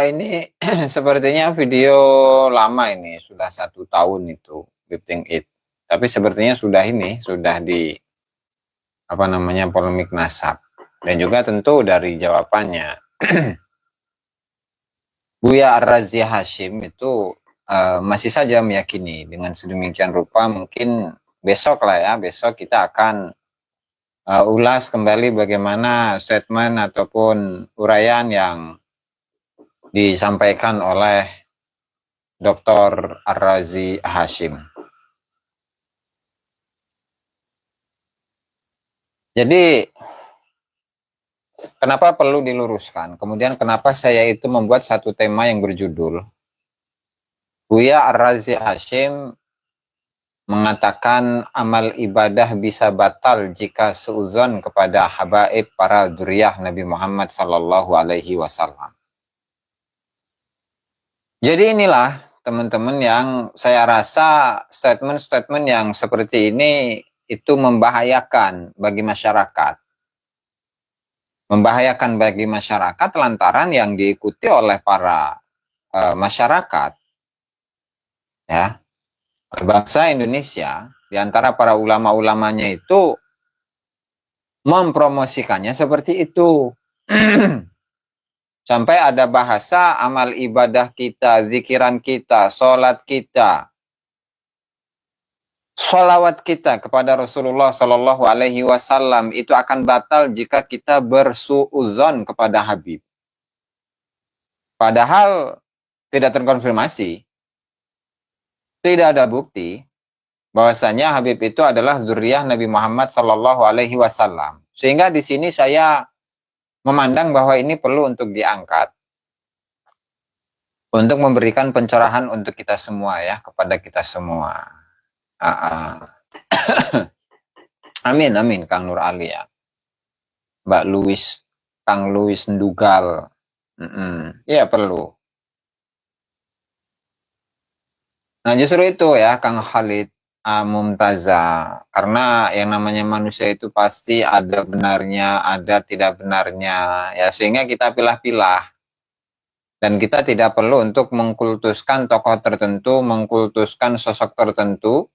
ini sepertinya video lama ini, sudah 1 tahun itu, Lifting It. Tapi sepertinya sudah di, polemik nasab. Dan juga tentu dari jawabannya. Buya Ar-Razi Hashim itu masih saja meyakini dengan sedemikian rupa, mungkin besok kita akan ulas kembali bagaimana statement ataupun uraian yang disampaikan oleh Dr. Ar-Razi Hashim. Jadi, kenapa perlu diluruskan? Kemudian kenapa saya itu membuat satu tema yang berjudul Buya Ar-Razi Hashim mengatakan amal ibadah bisa batal jika suudzon kepada habaib para dzurriyyah Nabi Muhammad sallallahu alaihi wasallam. Jadi inilah teman-teman yang saya rasa statement-statement yang seperti ini itu membahayakan bagi masyarakat. Membahayakan bagi masyarakat lantaran yang diikuti oleh para masyarakat, ya, bangsa Indonesia, di antara para ulama-ulamanya itu mempromosikannya seperti itu. Sampai ada bahasa amal ibadah kita, zikiran kita, sholat kita, sholawat kita kepada Rasulullah Shallallahu Alaihi Wasallam itu akan batal jika kita bersuudzon kepada Habib. Padahal tidak terkonfirmasi, tidak ada bukti bahwasanya Habib itu adalah dzurriyyah Nabi Muhammad Shallallahu Alaihi Wasallam. Sehingga di sini saya memandang bahwa ini perlu untuk diangkat, untuk memberikan pencerahan untuk kita semua, ya, kepada kita semua. Amin, amin, Kang Nur Ali, ya. Mbak Louis, Kang Louis Ndugal. Iya, perlu. Nah, justru itu ya, Kang Khalid Mumtaza, karena yang namanya manusia itu pasti ada benarnya, ada tidak benarnya, ya, sehingga kita pilah-pilah. Dan kita tidak perlu untuk mengkultuskan tokoh tertentu, mengkultuskan sosok tertentu,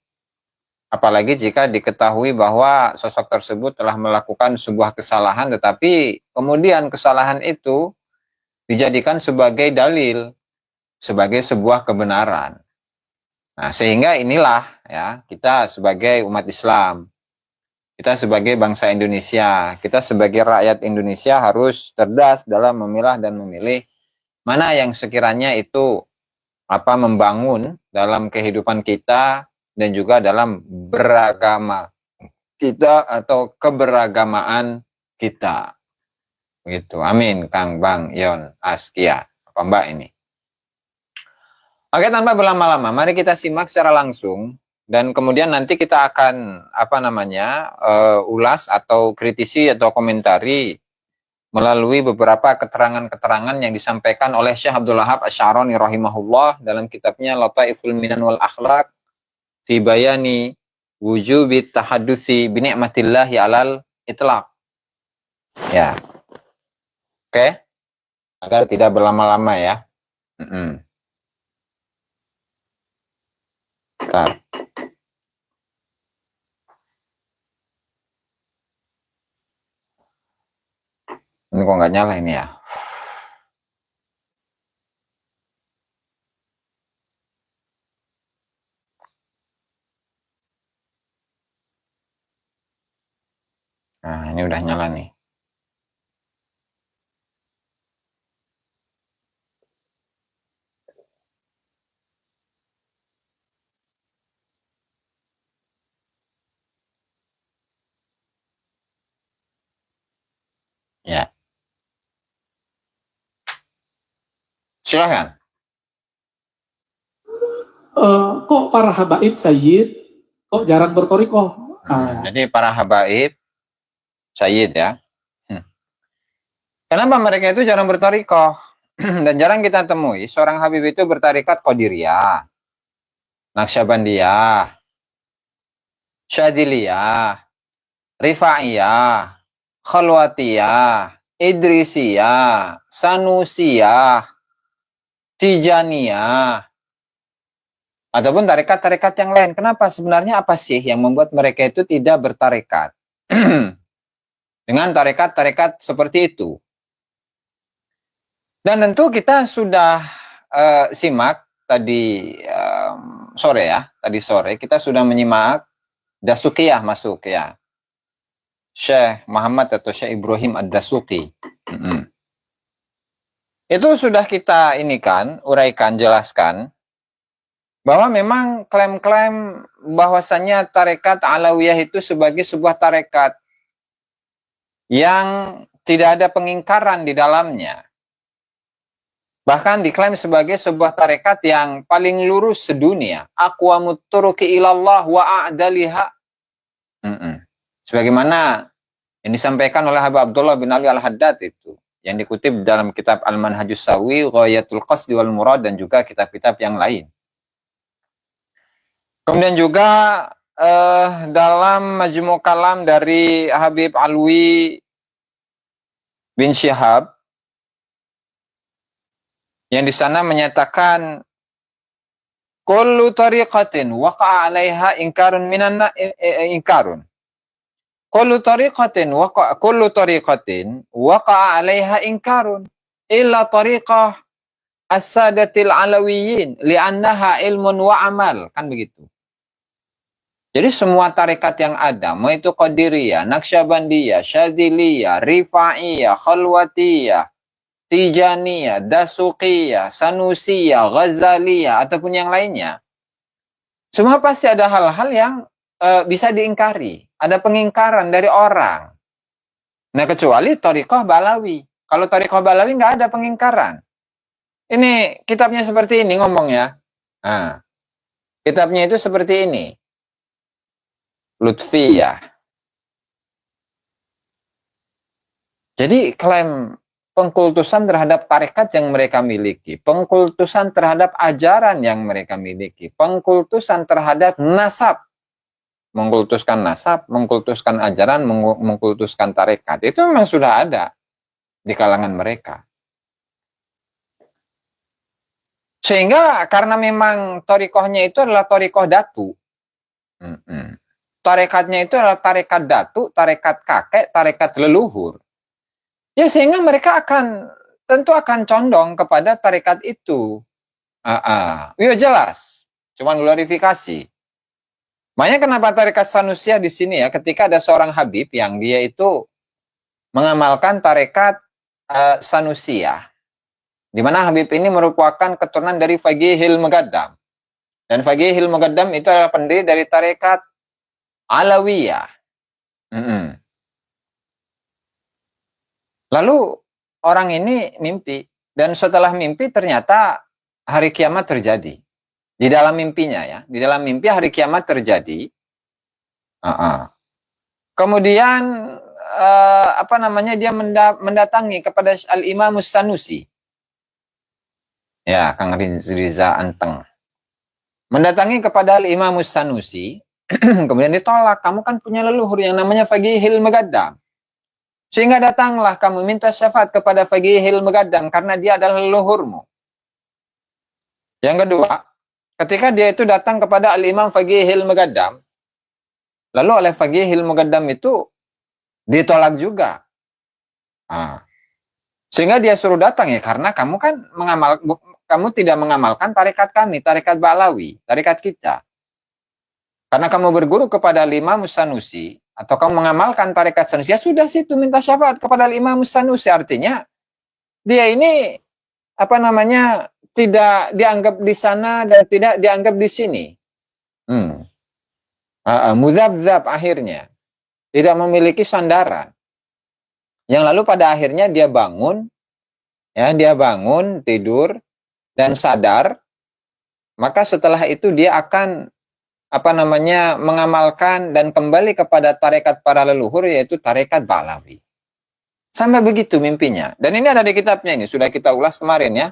apalagi jika diketahui bahwa sosok tersebut telah melakukan sebuah kesalahan, tetapi kemudian kesalahan itu dijadikan sebagai dalil, sebagai sebuah kebenaran. Nah, sehingga inilah, ya, kita sebagai umat Islam, kita sebagai bangsa Indonesia, kita sebagai rakyat Indonesia harus cerdas dalam memilah dan memilih mana yang sekiranya itu membangun dalam kehidupan kita dan juga dalam beragama kita atau keberagamaan kita. Begitu. Amin, Kang Bang Yon Askia. Apa Mbak ini? Oke, tanpa berlama-lama, mari kita simak secara langsung dan kemudian nanti kita akan ulas atau kritisi atau komentari melalui beberapa keterangan-keterangan yang disampaikan oleh Syekh Abdul Wahab Asy-Sya'rani rahimahullah dalam kitabnya Lataiful Minan wal Akhlaq fi bayani wujubit tahaddusi bi ni'matillahi 'alal itlaq. Ya. Oke. Agar tidak berlama-lama, ya. Bentar. Ini kok nggak nyala ini, ya? Nah, ini udah nyala nih. Ya. Silahkan. Kok para habaib Sayyid kok jarang bertorikoh? Jadi para habaib Sayyid, ya. Kenapa mereka itu jarang bertorikoh? Dan jarang kita temui seorang habib itu bertarikat Qadiriyah, Naqsyabandiyah, Syadiliyah, Rifaiyah, Khalwatiyah, Idrisiyah, Sanusiyah, Tijaniyah, ataupun tarekat-tarekat yang lain. Kenapa? Sebenarnya apa sih yang membuat mereka itu tidak bertarekat dengan tarekat-tarekat seperti itu? Dan tentu kita sudah simak tadi sore ya, tadi sore kita sudah menyimak Dasukiyah masuk ya, Syekh Muhammad atau Syekh Ibrahim Ad-Dasuki. Itu sudah kita ini kan, uraikan, jelaskan bahwa memang klaim-klaim bahwasannya tarekat Alawiyah itu sebagai sebuah tarekat yang tidak ada pengingkaran di dalamnya. Bahkan diklaim sebagai sebuah tarekat yang paling lurus sedunia. Aqwamut turuqi ilallah wa a'daliha. Sebagaimana yang disampaikan oleh Habib Abdullah bin Ali Al-Haddad itu, yang dikutip dalam kitab Al-Manhajus Sawi, Ghayatul Qasdi wal Murad, dan juga kitab-kitab yang lain. Kemudian juga dalam Majmu' Kalam dari Habib Alwi bin Syihab, yang di sana menyatakan kullu tariqatin waqa'a 'alaiha inkarun inkarun. Kullu tariqatin waqa'a 'alaiha inkarun illa tariqah as-sadatil alawiyyin li'annaha ilmun wa amal, kan begitu. Jadi semua tarekat yang ada, mau itu Qadiriyah, Naqsyabandiyah, Syadziliyah, Rifa'iyah, Khalwatiyah, Tijaniyah, Dasuqiyah, Sanusiyah, Ghazaliyah, ataupun yang lainnya, semua pasti ada hal-hal yang bisa diingkari. Ada pengingkaran dari orang. Nah, kecuali Thariqah Balawi. Kalau Thariqah Balawi nggak ada pengingkaran. Ini kitabnya seperti ini ngomongnya. Nah, kitabnya itu seperti ini. Lutfiyah. Jadi klaim pengkultusan terhadap tarekat yang mereka miliki, pengkultusan terhadap ajaran yang mereka miliki, pengkultusan terhadap nasab, mengkultuskan nasab, mengkultuskan ajaran, mengkultuskan tarekat, itu memang sudah ada di kalangan mereka. Sehingga karena memang torikohnya itu adalah torikoh datu, tarekatnya itu adalah tarekat datu, tarekat kakek, tarekat leluhur. Ya, sehingga mereka tentu akan condong kepada tarekat itu. Ya jelas, cuman glorifikasi. Makanya kenapa tarekat Sanusiyah di sini ya, ketika ada seorang Habib yang dia itu mengamalkan tarekat Sanusiyah, di mana Habib ini merupakan keturunan dari Faqihil Muqaddam. Dan Faqihil Muqaddam itu adalah pendiri dari tarekat Alawiyah. Lalu orang ini mimpi, dan setelah mimpi ternyata hari kiamat terjadi. Di dalam mimpinya ya, di dalam mimpi hari kiamat terjadi. Kemudian dia mendatangi kepada Al-Imam Sanusi. Ya, Kang Riza Anteng. Mendatangi kepada Al-Imam Sanusi, kemudian ditolak. Kamu kan punya leluhur yang namanya Faqihil Muqaddam. Sehingga datanglah kamu minta syafaat kepada Faqihil Muqaddam karena dia adalah leluhurmu. Yang kedua, ketika dia itu datang kepada Al-Imam Faqihil Muqaddam, lalu oleh Faqihil Muqaddam itu ditolak juga. Sehingga dia suruh datang ya, karena kamu kan kamu tidak mengamalkan tarekat kami, tarekat Ba'lawi, tarekat kita. Karena kamu berguru kepada Imam Sanusi, atau kamu mengamalkan tarekat Sanusi, ya sudah situ minta syafaat kepada Imam Sanusi. Artinya dia ini tidak dianggap di sana dan tidak dianggap di sini. Muzabzab akhirnya, tidak memiliki sandaran. Yang lalu pada akhirnya dia bangun, tidur dan sadar. Maka setelah itu dia akan mengamalkan dan kembali kepada tarekat para leluhur, yaitu tarekat Ba'lawi. Sampai begitu mimpinya. Dan ini ada di kitabnya, ini sudah kita ulas kemarin ya.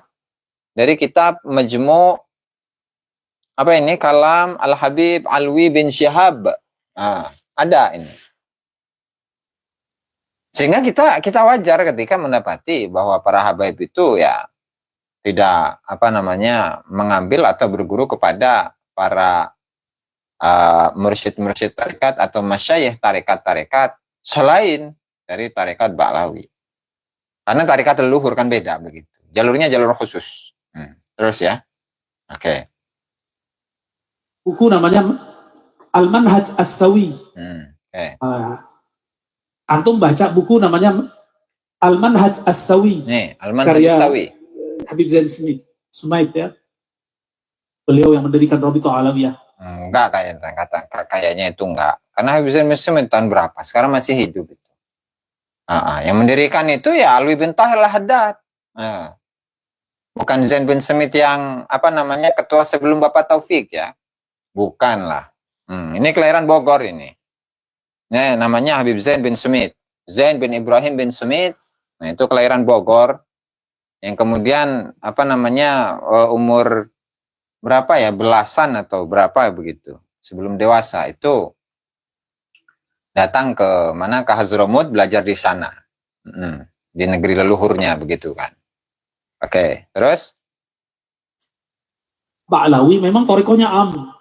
Dari kitab Majmu' Kalam Al-Habib Alwi bin Syihab. Ada ini. Sehingga kita wajar ketika mendapati bahwa para habaib itu ya tidak mengambil atau berguru kepada para mursyid-mursyid tarekat atau masyayikh tarekat-tarekat selain dari tarekat Ba'lawi. Karena tarekat leluhur kan beda begitu. Jalurnya jalur khusus. Terus ya. Oke. Buku namanya Al-Manhaj As-Sawi. Okay. Antum baca buku namanya Al-Manhaj As-Sawi. Nih, Al-Manhaj As-Sawi. Habib Zain Sumaid ya. Beliau yang mendirikan Rabithah Alawiyah. Enggak, kayaknya itu enggak. Karena Habib Zain bin Sumaid tahun berapa? Sekarang masih hidup itu. Yang mendirikan itu ya Alwi bin Tahir Al-Haddad. Bukan Zain bin Sumaid yang ketua sebelum Bapak Taufik ya. Bukan lah. Ini kelahiran Bogor ini. Nah, namanya Habib Zain bin Sumaid. Zain bin Ibrahim bin Sumaid. Nah, itu kelahiran Bogor. Yang kemudian umur berapa ya, belasan atau berapa begitu, sebelum dewasa itu datang ke Hadramut, belajar di sana, di negeri leluhurnya begitu kan. Oke, terus Ba'lawi memang torikohnya am.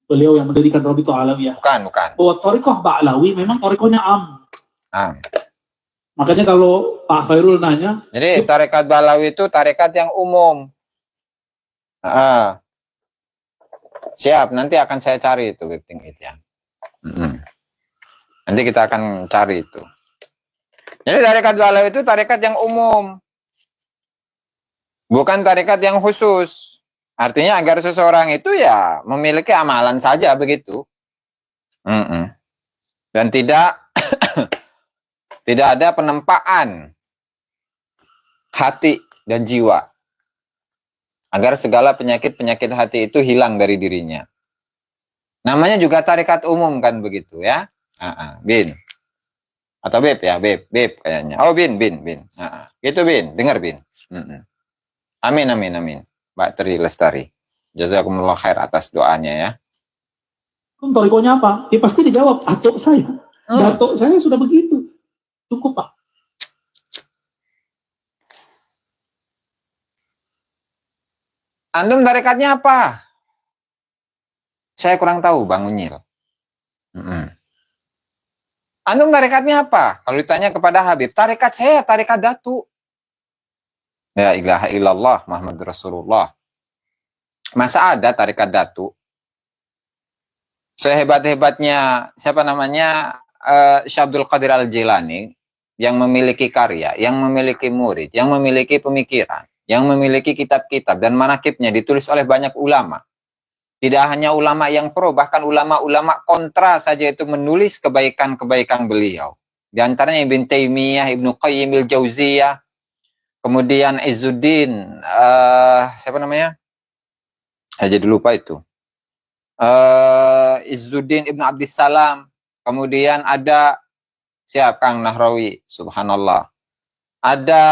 Beliau yang mendirikan Rabithah Alawiyah. Bukan. Torikoh Ba'lawi memang torikohnya am. Makanya kalau Pak Khairul nanya, jadi tarekat Ba'lawi itu tarekat yang umum. Siap, nanti akan saya cari itu webting itu ya. Nanti kita akan cari itu. Jadi tarekat Ba'lawi itu tarekat yang umum. Bukan tarekat yang khusus. Artinya agar seseorang itu ya memiliki amalan saja begitu. Dan tidak tidak ada penempaan hati dan jiwa. Agar segala penyakit-penyakit hati itu hilang dari dirinya. Namanya juga tarekat umum kan begitu ya. Bin. Atau Beb ya, Beb kayaknya. Oh Bin. Gitu Bin, dengar Bin. Amin. Mbak Tri Lestari. Jazakumullah khair atas doanya ya. Torikohnya apa? Ya pasti dijawab, atuk saya. Datuk saya sudah begitu. Cukup Pak. Antum tarekatnya apa? Saya kurang tahu Bang Unyil. Antum tarekatnya apa? Kalau ditanya kepada Habib, tarekat saya tarekat Datu. La ilaha illallah Muhammad Rasulullah. Masa ada tarekat Datu? Sehebat-hebatnya Syekh Abdul Qadir Al-Jilani yang memiliki karya, yang memiliki murid, yang memiliki pemikiran, yang memiliki kitab-kitab dan manakibnya ditulis oleh banyak ulama. Tidak hanya ulama yang pro, bahkan ulama-ulama kontra saja itu menulis kebaikan-kebaikan beliau. Di antaranya Ibn Taimiyah, Ibnu Qayyim al-Jauziyah, kemudian Izzuddin, siapa namanya? Saya jadi lupa itu. Izzuddin Ibn Abdissalam, kemudian ada Kang Nahrawi, subhanallah. Ada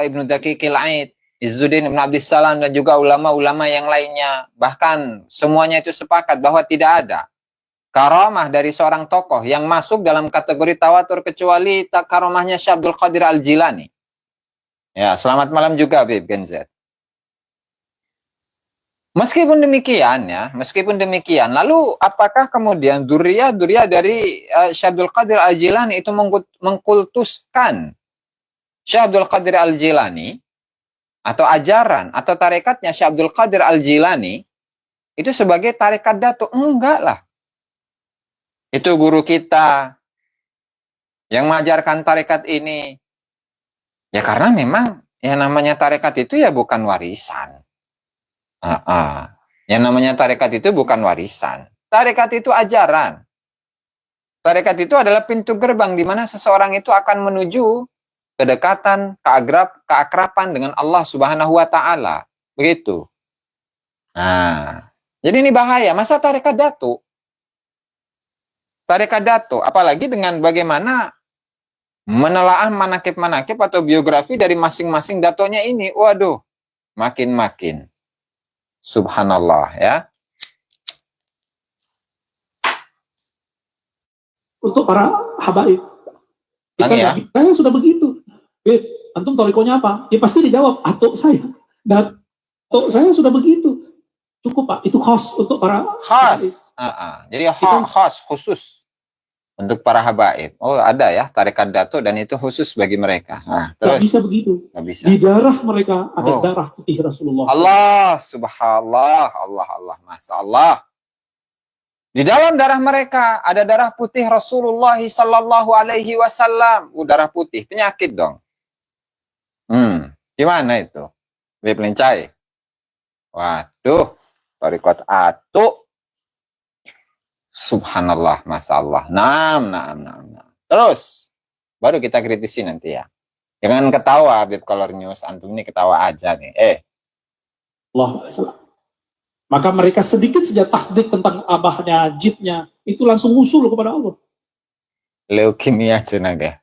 Ibnu Daqiqil Aid, Izzuddin Ibn Abdissalam, dan juga ulama-ulama yang lainnya. Bahkan semuanya itu sepakat bahwa tidak ada karamah dari seorang tokoh yang masuk dalam kategori tawatur kecuali karamahnya Syekh Abdul Qadir Al-Jilani. Ya, selamat malam juga Bib Genzet. Meskipun demikian, lalu apakah kemudian duriyah dari Syekh Abdul Qadir Al-Jilani itu mengkultuskan Syekh Abdul Qadir Al-Jilani atau ajaran atau tarekatnya Syekh Abdul Qadir Al-Jilani itu sebagai tarekat Datu? Enggak lah. Itu guru kita yang mengajarkan tarekat ini. Ya karena memang yang namanya tarekat itu ya bukan warisan. Yang namanya tarekat itu bukan warisan. Tarekat itu ajaran. Tarekat itu adalah pintu gerbang di mana seseorang itu akan menuju kedekatan, keakraban dengan Allah Subhanahu wa taala. Begitu. Jadi ini bahaya. Masa tarekat Datu? Tarekat Datu, apalagi dengan bagaimana menelaah manakib-manakib atau biografi dari masing-masing datonya ini. Waduh, makin-makin. Subhanallah ya. Untuk para habaib. Saya sudah begitu. Antum torikonya apa? Ya pasti dijawab, atuk saya. datuk saya sudah begitu. Cukup Pak, itu khas untuk para Khas. Jadi khas, khusus untuk para habaib. Oh, ada ya tarekat datuk dan itu khusus bagi mereka. nggak Terus bisa begitu. nggak bisa. Di darah mereka ada Oh. darah putih Rasulullah. Allah, subhanallah, Allah, masya Allah. Di dalam darah mereka ada darah putih Rasulullah sallallahu alaihi wasallam. Darah putih, penyakit dong. Gimana itu? Lebih pelincai. Waduh, tarekat atuk. Subhanallah, masya Allah. Naam. Terus, baru kita kritisi nanti ya. Jangan ketawa, Habib Color News. Antum ini ketawa aja nih. Allah. Maka mereka sedikit saja tasdik tentang abahnya, jidnya, itu langsung usul kepada Allah. Leukemia cina deh.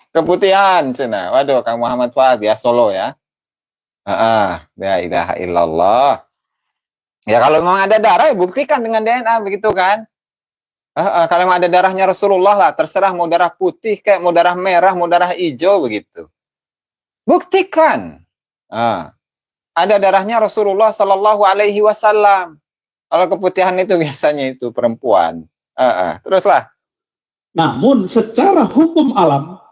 Keputihan cina. Waduh, Kang Muhammad Fahad ya Solo ya. La ilaha illallah. Ya kalau memang ada darah, buktikan dengan DNA begitu kan. Kalau memang ada darahnya Rasulullah lah, terserah mau darah putih kayak mau darah merah, mau darah hijau begitu. Buktikan. Ada darahnya Rasulullah Sallallahu Alaihi Wasallam. Kalau keputihan itu biasanya itu perempuan. Teruslah. Namun secara hukum alam,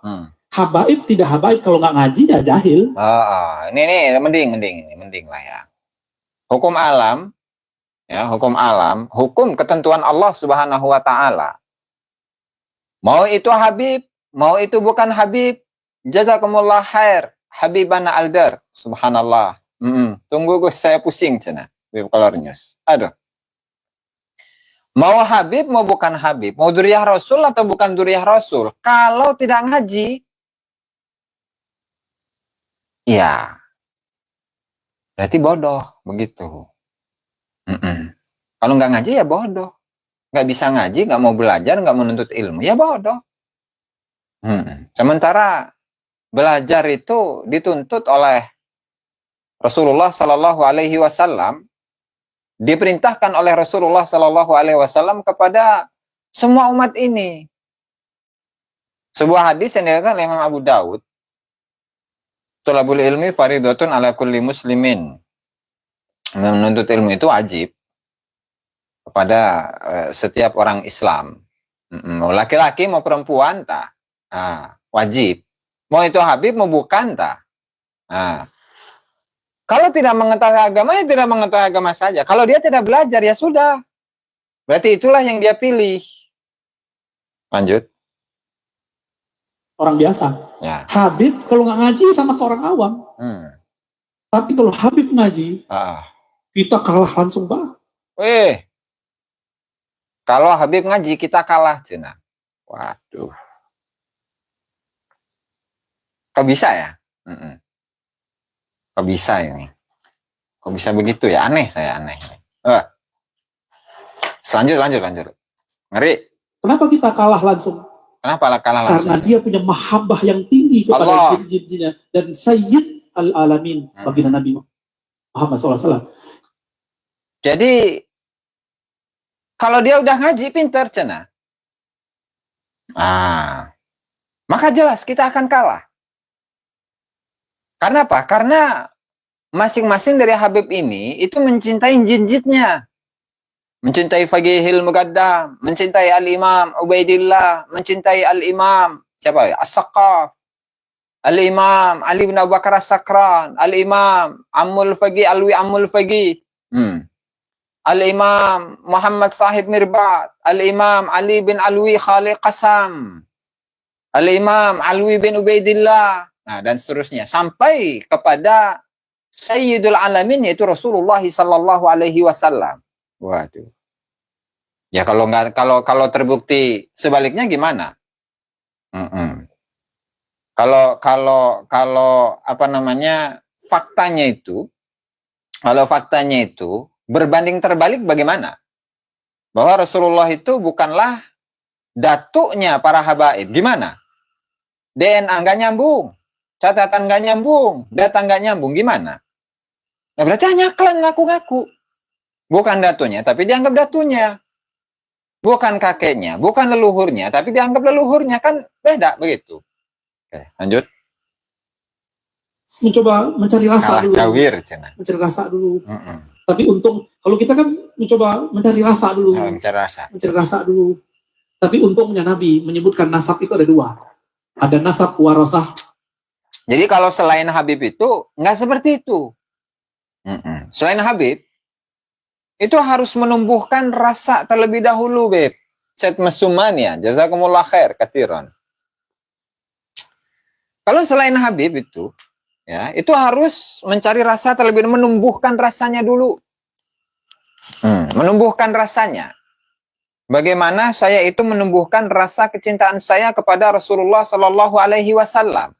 habaib tidak habaib kalau nggak ngaji ya jahil. Ini mending lah ya. Hukum alam, ya hukum ketentuan Allah Subhanahu Wa Taala. Mau itu habib, mau itu bukan habib, jazakumullah khair, Habibana Aldar, subhanallah. Tunggu Gus, saya pusing cina. Habib Color News. Aduh. Mau habib, mau bukan habib, mau duriyah Rasul atau bukan duriyah Rasul, kalau tidak ngaji, ya, berarti bodoh, begitu. Kalau nggak ngaji ya bodoh. Nggak bisa ngaji, nggak mau belajar, nggak menuntut ilmu, ya bodoh. Sementara belajar itu dituntut oleh Rasulullah Sallallahu Alaihi Wasallam, diperintahkan oleh Rasulullah Sallallahu Alaihi Wasallam kepada semua umat ini. Sebuah hadis yang diriwayatkan oleh Imam Abu Daud, "Thalabul ilmi faridatun ala kulli muslimin." Menuntut ilmu itu wajib kepada setiap orang Islam. Mau laki-laki mau perempuan tak, wajib. Mau itu habib mau bukan tak. Kalau tidak mengetahui agama, ya tidak mengetahui agama saja. Kalau dia tidak belajar, ya sudah. Berarti itulah yang dia pilih. Lanjut. Orang biasa. Ya. Habib kalau nggak ngaji sama ke orang awam. Tapi kalau habib ngaji, kita kalah langsung Pak. Kalau habib ngaji, kita kalah cina. Waduh. Kok bisa ya? Kok bisa ini? Kok bisa begitu ya? Aneh. Lanjut. Ngeri. Kenapa kita kalah langsung? Kenapa kalah langsung? Karena dia punya mahabbah yang tinggi kepada jin-jinnya. Dan Sayyid al-Alamin bagi Nabi Muhammad SAW. Jadi, kalau dia udah ngaji, pintar cina. Maka jelas kita akan kalah. Karena apa? Karena masing-masing dari Habib ini itu mencintai jin-jinnya. Mencintai Faqihil Muqaddam, mencintai Al-Imam Ubaidillah, mencintai Al-Imam siapa? As-Saqqaf, Al-Imam Ali bin Abu Bakar As-Sakran, Al-Imam Ammul Faqih Alwi Ammul Faqih, Al-Imam Muhammad Sahib Mirbat, Al-Imam Ali bin Alwi Khaliq Qasam, Al-Imam Alwi bin Ubaidillah, dan seterusnya sampai kepada Sayyidul Alamin yaitu Rasulullah Sallallahu Alaihi Wasallam. Waduh. Ya kalau terbukti sebaliknya gimana? Kalau apa namanya faktanya itu, kalau faktanya itu berbanding terbalik bagaimana? Bahwa Rasulullah itu bukanlah datuknya para habaib. Gimana? DNA nggak nyambung, catatan nggak nyambung, data nggak nyambung, gimana? Nah, berarti hanya klan ngaku-ngaku. Bukan datunya, tapi dianggap datunya. Bukan kakeknya, bukan leluhurnya, tapi dianggap leluhurnya. Kan beda begitu. Oke, lanjut. mencoba mencari rasa Kalah dulu. cawir cenah. Mencari rasa dulu. Heeh. Tapi untung, kalau kita kan mencoba mencari rasa dulu. Mencari rasa. Mencari rasa dulu. Tapi untungnya Nabi menyebutkan nasab itu ada dua. Ada nasab warasah. Jadi kalau selain Habib itu nggak seperti itu. Selain Habib itu harus menumbuhkan rasa terlebih dahulu, Beb. Syed Mesumania, jazakumullah khair katiran. Kalau selain Habib itu, ya, itu harus mencari rasa terlebih dahulu, menumbuhkan rasanya dulu. Menumbuhkan rasanya. Bagaimana saya itu menumbuhkan rasa kecintaan saya kepada Rasulullah Sallallahu Alaihi Wasallam.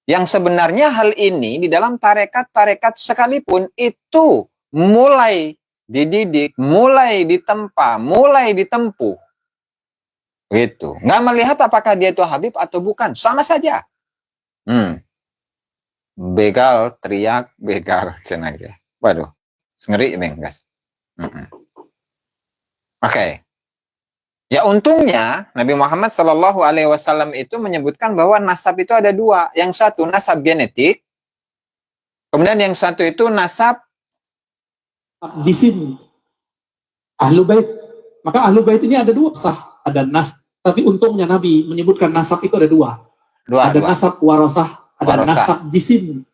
Yang sebenarnya hal ini di dalam tarekat-tarekat sekalipun itu mulai dididik, mulai ditempa, mulai ditempuh. Gitu. Nggak melihat apakah dia itu Habib atau bukan. Sama saja. Begal, teriak, begal. Cenah. Waduh. Ngeri nih, guys. Oke. Ya untungnya Nabi Muhammad Shallallahu Alaihi Wasallam itu menyebutkan bahwa nasab itu ada dua. Yang satu nasab genetik, kemudian yang satu itu nasab jisim. Ahlu bait. Maka ahlu bait ini ada dua. Ada nas. Tapi untungnya Nabi menyebutkan nasab itu ada dua. Ada nasab warasah, ada nasab jisim.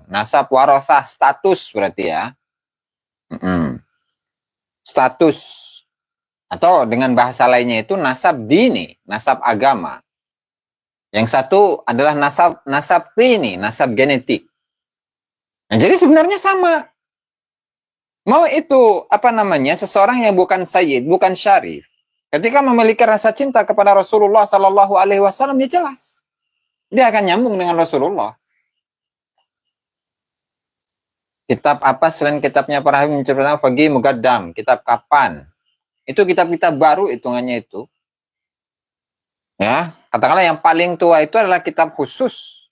Nasab warasah status berarti ya. Status. Atau dengan bahasa lainnya itu nasab dini, nasab agama. Yang satu adalah nasab tini, nasab genetik. Nah, jadi sebenarnya sama. Mau itu seseorang yang bukan sayyid, bukan syarif, ketika memiliki rasa cinta kepada Rasulullah Sallallahu Alaihi Wasallam, ya jelas dia akan nyambung dengan Rasulullah. Kitab apa selain kitabnya para habib menceritakan Faqih Muqaddam, kitab kapan? Itu kitab-kitab baru hitungannya itu. Ya, katakanlah yang paling tua itu adalah kitab khusus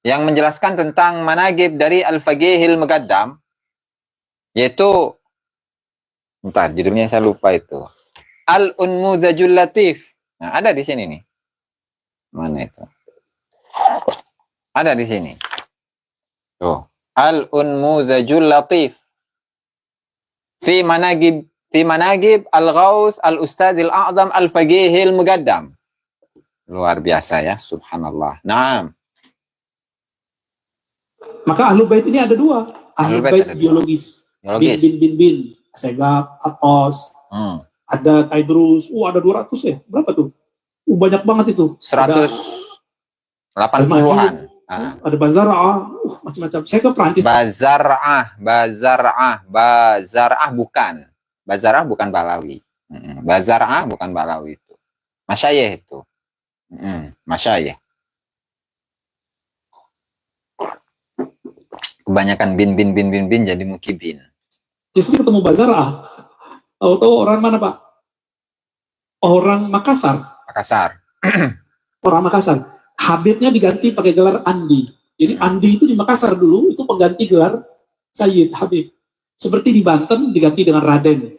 yang menjelaskan tentang managib dari Al-Faqihil Muqaddam, yaitu judulnya saya lupa itu. Al-Unmudhajul Latif. Nah, ada di sini nih. Mana itu? Ada di sini. Tuh, Al-Unmudhajul Latif. Fi managib Al-Ghaus Al-Ustadzil A'zam Al-Faqihil Muqaddam. Luar biasa ya, subhanallah. Naam. Maka ahlu bait ini ada dua. Ahlu bait biologis. Bin. Segap, Atos. Ada Taidrus. Ada 200 ya. Berapa tuh? Banyak banget itu. 180-an. Ada Bazar'ah. Macam-macam. Saya ke Prancis. Bazar'ah bukan. Bazar'ah bukan Balawi. Bazar'ah bukan Balawi itu. Masyayikh itu. Masyayikh. Kebanyakan bin jadi mukibin. Justru ketemu Bazar'ah. Tahu orang mana, Pak? Orang Makassar. Orang Makassar. Habibnya diganti pakai gelar Andi. Jadi Andi itu di Makassar dulu itu pengganti gelar Sayyid Habib. Seperti di Banten diganti dengan Raden.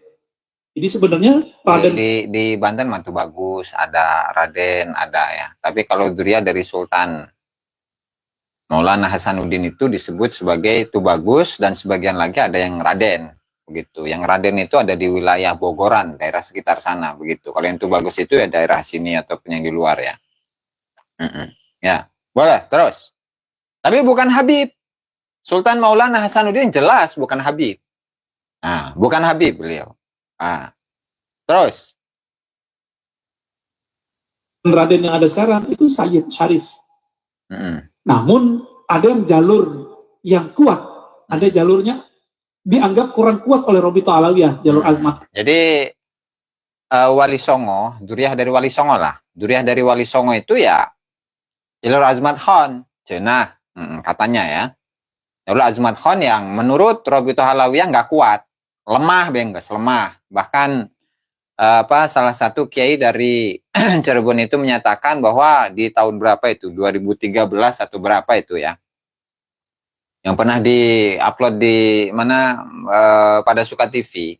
Jadi sebenarnya Raden di Banten mantu bagus, ada Raden, ada ya. Tapi kalau Duriya dari Sultan Maulana Hasanuddin itu disebut sebagai Tubagus, dan sebagian lagi ada yang Raden begitu. Yang Raden itu ada di wilayah Bogoran, daerah sekitar sana begitu. Kalau yang Tubagus itu ya daerah sini ataupun yang di luar ya. Ya, boleh terus. Tapi bukan Habib. Sultan Maulana Hasanuddin jelas bukan Habib. Bukan Habib beliau. Terus. Raden yang ada sekarang itu Sayyid Syarif. Namun ada yang jalur yang kuat. Ada jalurnya dianggap kurang kuat oleh Robito Alawiyah, jalur Azmat. Jadi Wali Songo, Duriah dari Wali Songo lah. Duriah dari Wali Songo itu ya jalur Azmat Khan. Cenah, katanya ya. Jalur Azmat Khan yang menurut Robito Alawiyah nggak kuat. Lemah, lemah. Bahkan salah satu kiai dari Cirebon itu menyatakan bahwa di tahun berapa itu, 2013 atau berapa itu ya, yang pernah di-upload di mana pada Suka TV,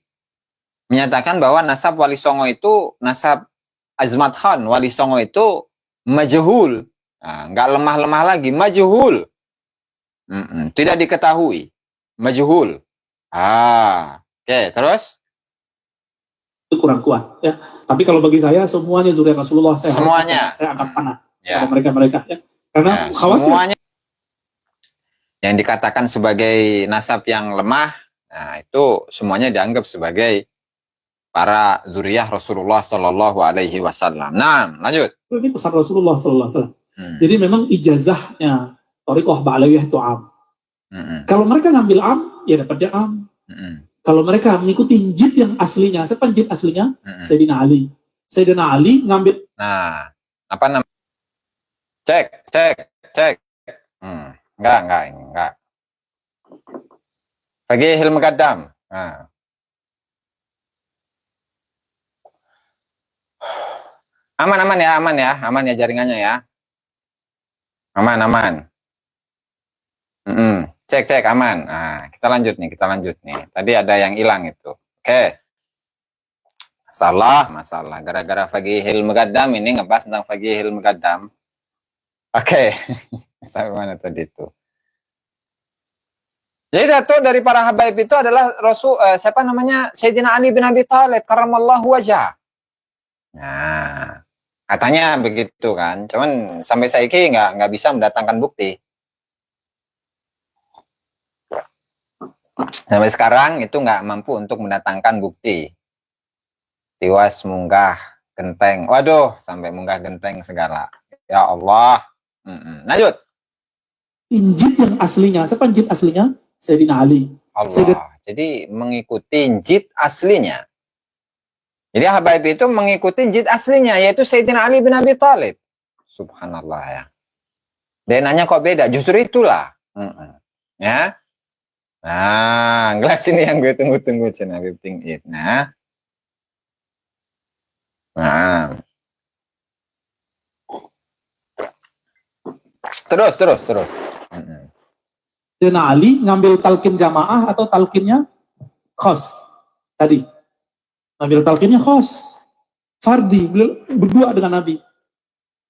menyatakan bahwa nasab Wali Songo itu, nasab Azmat Khan Wali Songo itu majhul, nggak lemah-lemah lagi, majhul. Tidak diketahui. Majhul. Oke, terus? Itu kurang kuat ya. Tapi kalau bagi saya semuanya zuriat Rasulullah, semuanya saya angkat panah ya. pada mereka ya. Karena khawatir semuanya yang dikatakan sebagai nasab yang lemah, nah itu semuanya dianggap sebagai para zuriyah Rasulullah Shallallahu Alaihi Wasallam. Nah, lanjut. Ini pesan Rasulullah Sallallahu Alaihi Wasallam. Jadi memang ijazahnya Thariqah Ba'alawiyah itu am. Kalau mereka ngambil am, ya dapatnya am. Kalau mereka mengikuti jid yang aslinya, siapa jid aslinya? Sayyidina Ali. Sayyidina Ali ngambil. Nah, apa namanya? Cek. Enggak. Faqihil Muqaddam. Nah. Aman ya jaringannya ya. Aman. Cek aman. Nah, kita lanjut nih. Tadi ada yang hilang itu. Oke. Masalah. Gara-gara Faqihil Muqaddam ini ngebahas tentang Faqihil Muqaddam. Oke. Sampai mana tadi itu? Jadi dato dari para habaib itu adalah Sayyidina Ali bin Abi Thalib karramallahu wajhah. Nah, katanya begitu kan. Cuman sampai saiki nggak bisa mendatangkan bukti. Sampai sekarang itu nggak mampu untuk mendatangkan bukti. Tiwas munggah genteng. Waduh, sampai munggah genteng segala. Ya Allah. Lanjut. Jid yang aslinya, siapa jid aslinya? Sayyidina Ali. Allah. Jadi mengikuti jid aslinya. Jadi habaib itu mengikuti jid aslinya, yaitu Sayyidina Ali bin Abi Thalib. Subhanallah ya. Dia nanya kok beda, justru itulah. Ya. Nah, gelas ini yang gue tunggu-tunggu cina 15 it. Nah. Terus. Sayyidina Ali ngambil talqin jamaah atau talqinnya khas tadi. Ngambil talqinnya khas. Fardi, berdua dengan Nabi.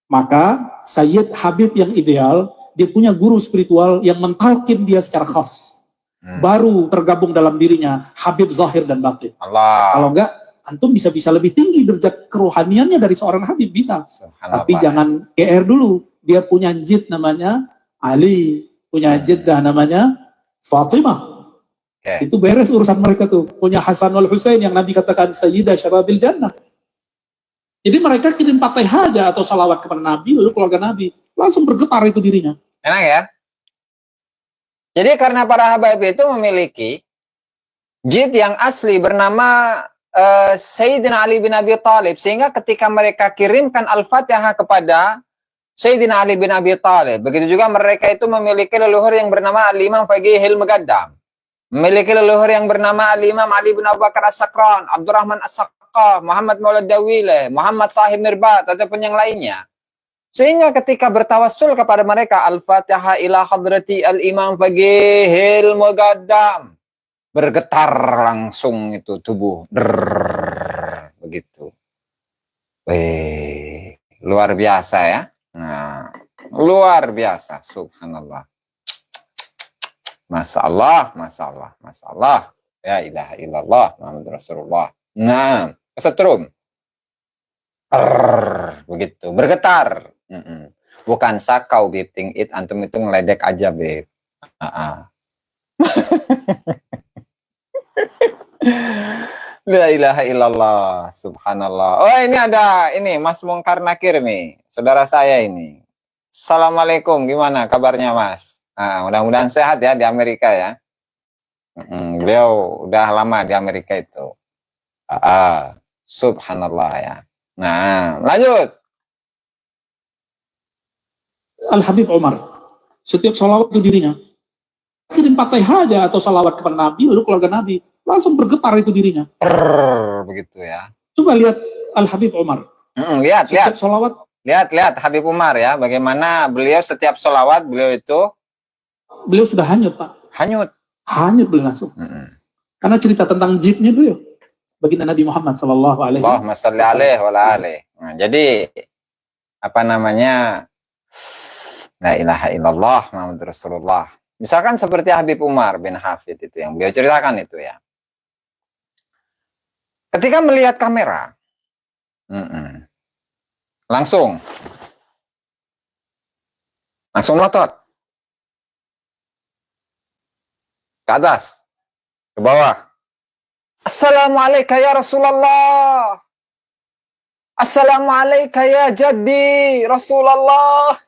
Maka Sayyid Habib yang ideal, dia punya guru spiritual yang mentalkin dia secara khas. Baru tergabung dalam dirinya Habib zahir dan batin. Allah. Kalau enggak, antum bisa lebih tinggi derajat kerohaniannya dari seorang Habib, bisa. Tapi jangan GR dulu. Dia punya jid namanya Ali, punya jiddah namanya Fatimah. Itu beres urusan mereka tuh. Punya Hasan wal Husain yang Nabi katakan Sayyidah Syababil Jannah. Jadi mereka kirim patai haja atau salawat kepada Nabi, lalu keluarga Nabi. Langsung bergetar itu dirinya. Enak ya? Jadi karena para habaib itu memiliki jid yang asli bernama Sayyidina Ali bin Abi Thalib, sehingga ketika mereka kirimkan Al-Fatihah kepada Sayyidina Ali bin Abi Thalib, begitu juga mereka itu memiliki leluhur yang bernama Al-Imam Faqihil Muqaddam, memiliki leluhur yang bernama Al-Imam Ali bin Abu Bakar As-Sakran, Abdurrahman As-Saqqah, Muhammad Maulad Dawile, Muhammad Sahib Mirbat, ataupun yang lainnya. Sehingga ketika bertawassul kepada mereka, Al-Fatihah ila hadrati Al-Imam Faqihil Muqaddam, bergetar langsung itu tubuh. Begitu. Luar biasa ya. Nah, luar biasa. Subhanallah. Masya Allah. Ya ilaha illallah Muhammad Rasulullah. Nah, kesetrum. Begitu. Bergetar. Bukan sakau, Bib. It antum itu ngeledek aja, Bib. La ilaha illallah, subhanallah. Oh, ini ada ini Mas Mungkar Nakir nih, saudara saya ini. Assalamualaikum, gimana kabarnya Mas? Nah, mudah-mudahan sehat ya di Amerika ya. Beliau udah lama di Amerika itu. Subhanallah ya. Nah, lanjut. Al-Habib Umar, setiap salawat itu dirinya kirim patai haja atau salawat kepada Nabi, lalu keluarga Nabi, langsung bergetar itu dirinya. Begitu ya. Coba lihat Al-Habib Umar. Lihat. Salawat. Lihat Habib Umar ya, bagaimana beliau setiap salawat beliau sudah hanyut, Pak. Hanyut beliau langsung. Karena cerita tentang jidnya beliau. Baginda Nabi Muhammad sallallahu alaihi wasallam. Allahumma shalli alaihi wa alihi. Nah, jadi apa namanya? La ilaha illallah Muhammad Rasulullah. Misalkan seperti Habib Umar bin Hafid itu yang beliau ceritakan itu ya. Ketika melihat kamera, langsung melotot ke atas, ke bawah. Assalamualaikum ya Rasulullah. Assalamualaikum ya Jaddi Rasulullah.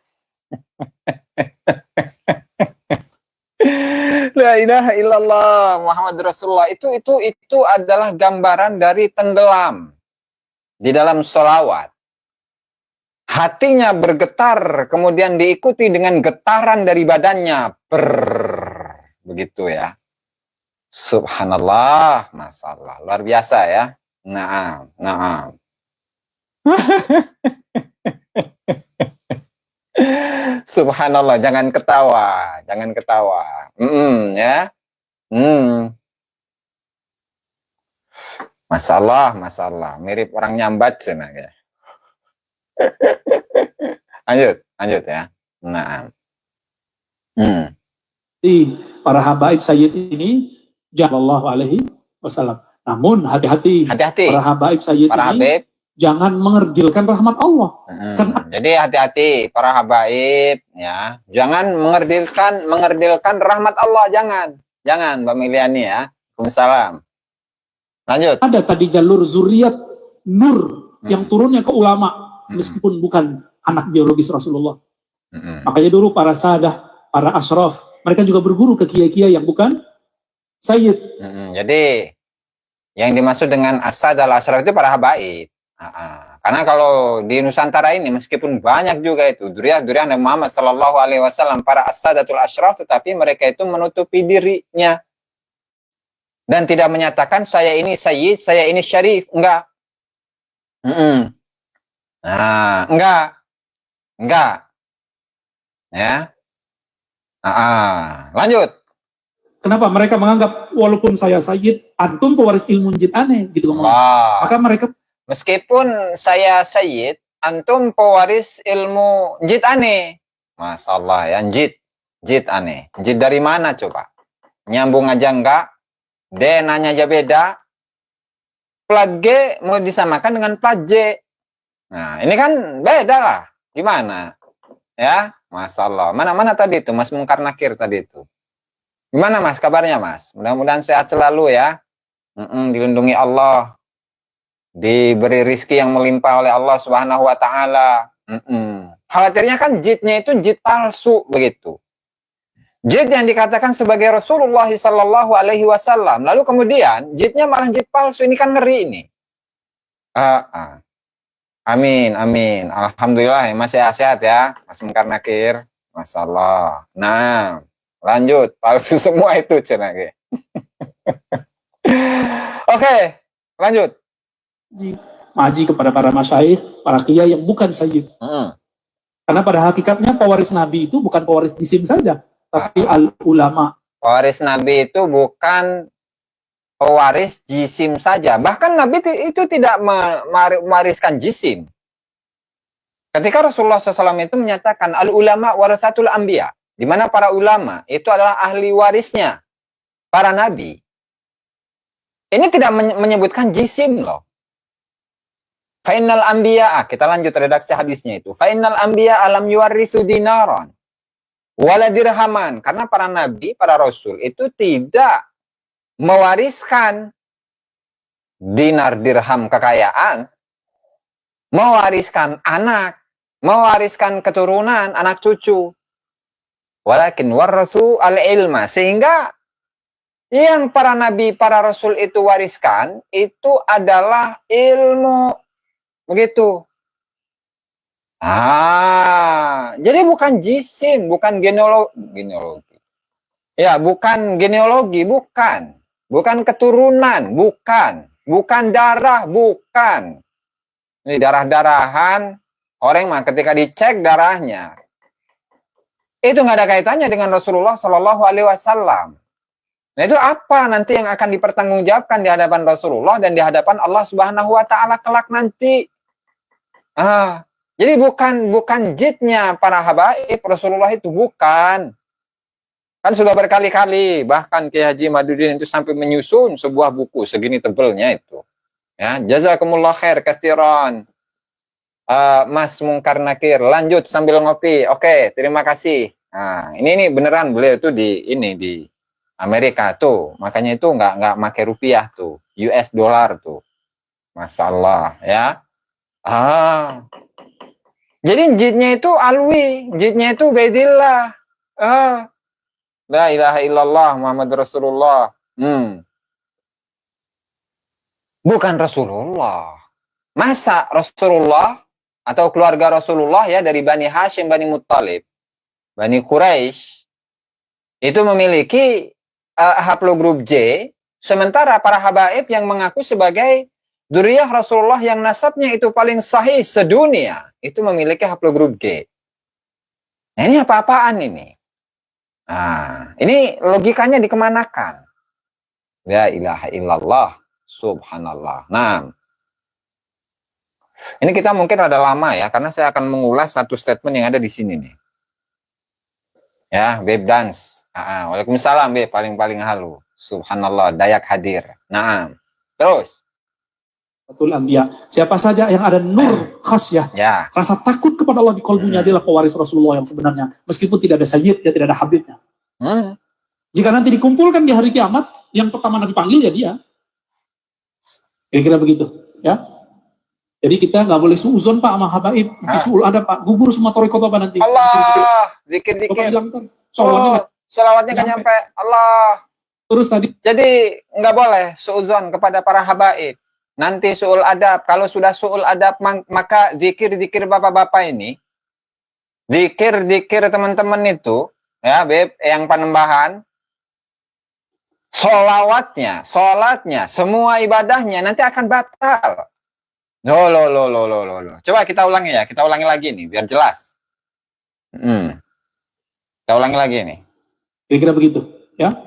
La ilaha illallah Muhammad Rasulullah. Itu adalah gambaran dari tenggelam di dalam sholawat. Hatinya bergetar, kemudian diikuti dengan getaran dari badannya. Begitu ya. Subhanallah, masalah luar biasa ya. Nah. Subhanallah, jangan ketawa. Ya. Masalah. Mirip orang nyambat cina ya. Lanjut ya. Nah. Para habaib Sayyid ini Sallallahu Alaihi Wasallam. Namun hati-hati. Para habaib Sayyid ini jangan mengerjilkan rahmat Allah. Jadi hati-hati para habaib ya. Jangan mengerjilkan rahmat Allah, jangan Mbak Miliani ya. Waalaikumsalam. Lanjut. Ada tadi jalur zuriat nur yang turunnya ke ulama meskipun bukan anak biologis Rasulullah. Makanya dulu para sadah, para ashraf, mereka juga berguru ke kiai-kiai yang bukan sayyid. Jadi yang dimaksud dengan asad al-ashraf itu para habaib. Karena kalau di Nusantara ini meskipun banyak juga itu dzurriyyah Nabi Muhammad sallallahu alaihi wasallam para as-sadatul ashraf, tetapi mereka itu menutupi dirinya dan tidak menyatakan saya ini sayyid, saya ini syarif, enggak. Enggak. Ya. Lanjut. Kenapa mereka menganggap walaupun saya sayyid, antum pewaris ilmu jid aneh gitu. Maka mereka meskipun saya sayyid, antum pewaris ilmu jid aneh. Masalah ya, jid aneh. Jid dari mana coba? Nyambung aja enggak? D nanya aja beda. Plat G mau disamakan dengan plat J. Nah, ini kan beda lah. Gimana? Ya, masalah. Mana tadi itu, Mas Mungkar Nakir tadi itu. Gimana Mas kabarnya Mas? Mudah-mudahan sehat selalu ya. Dilindungi Allah. Diberi rizki yang melimpah oleh Allah Subhanahu wa taala. Khawatirnya kan jidnya itu jid palsu begitu. Jid yang dikatakan sebagai Rasulullah sallallahu alaihi wasallam, lalu kemudian jidnya malah jid palsu, ini kan ngeri ini. Amin. Alhamdulillah ya, masih sehat ya, Mas Mungkar Nakir. Masalah. Nah, lanjut. Palsu semua itu cenah. Oke, lanjut. Maji kepada para masyayikh, para kiai yang bukan sayyid. Karena pada hakikatnya pewaris Nabi itu bukan pewaris jisim saja, tapi al-ulama. Pewaris Nabi itu bukan pewaris jisim saja. Bahkan Nabi itu tidak mewariskan jisim. Ketika Rasulullah SAW itu menyatakan al-ulama warasatul anbiya, di mana para ulama itu adalah ahli warisnya para nabi. Ini tidak menyebutkan jisim loh. Fainal anbiya, kita lanjut redaksi hadisnya itu. Fainal anbiya alam yuwarisu dinaron wala dirhaman, karena para nabi, para rasul itu tidak mewariskan dinar dirham kekayaan, mewariskan anak, mewariskan keturunan, anak cucu. Walakin warasu al-ilma, sehingga yang para nabi, para rasul itu wariskan itu adalah ilmu. Begitu. Jadi bukan jisim, bukan genealogi. Ya, bukan genealogi, bukan. Bukan keturunan, bukan darah, bukan. Ini darah-darahan, orang mah ketika dicek darahnya, itu nggak ada kaitannya dengan Rasulullah Shallallahu Alaihi Wasallam. Nah itu apa nanti yang akan dipertanggungjawabkan di hadapan Rasulullah dan di hadapan Allah Subhanahu Wa Taala kelak nanti. Jadi bukan jidnya para habaib Rasulullah itu, bukan. Kan sudah berkali-kali, bahkan Kiai Haji Madudin itu sampai menyusun sebuah buku segini tebelnya itu. Ya, jazakumullah khair katsiran. Mas Mungkar Nakir, lanjut sambil ngopi. Oke, terima kasih. Nah, ini beneran beliau itu di Amerika tuh. Makanya itu nggak make rupiah tuh, US dollar tuh. Masalah ya. Jadi jidnya itu alwi, jidnya itu bedillah. La ilaha illallah Muhammad Rasulullah. Bukan Rasulullah. Masa Rasulullah atau keluarga Rasulullah ya dari Bani Hashim, Bani Muttalib, Bani Quraisy itu memiliki haplogrup J, sementara para habaib yang mengaku sebagai dzurriyyah Rasulullah yang nasabnya itu paling sahih sedunia itu memiliki haplogrup G. Nah, ini apa-apaan ini? Nah, ini logikanya dikemanakan? La ilaha illallah, subhanallah. Nah, ini kita mungkin rada lama ya, karena saya akan mengulas satu statement yang ada di sini nih. Ya, Beb Dance. Waalaikumsalam, Beb, paling-paling halu. Subhanallah, Dayak hadir. Nah, terus. Betul Anbiya. Siapa saja yang ada nur khasyah, ya. Rasa takut kepada Allah di kolbunya, adalah pewaris Rasulullah yang sebenarnya. Meskipun tidak ada sayyidnya, tidak ada habibnya. Jika nanti dikumpulkan di hari kiamat, yang pertama dipanggil ya dia. Kira-kira begitu, ya. Jadi kita nggak boleh suuzon Pak sama habaib. Bisul ada Pak, gugur semua torikot apa nanti. Allah, dikit-dikit. Selawatnya nggak nyampe. Allah. Terus tadi. Jadi nggak boleh suuzon kepada para habaib. Nanti su'ul adab. Kalau sudah su'ul adab, maka zikir-zikir bapak-bapak ini, zikir-zikir teman-teman itu, ya Beb, yang panembahan, sholatnya, semua ibadahnya nanti akan batal. Loh. Coba kita ulangi ya, kita ulangi lagi nih, biar jelas. Kita ulangi lagi nih. Kira-kira begitu, ya.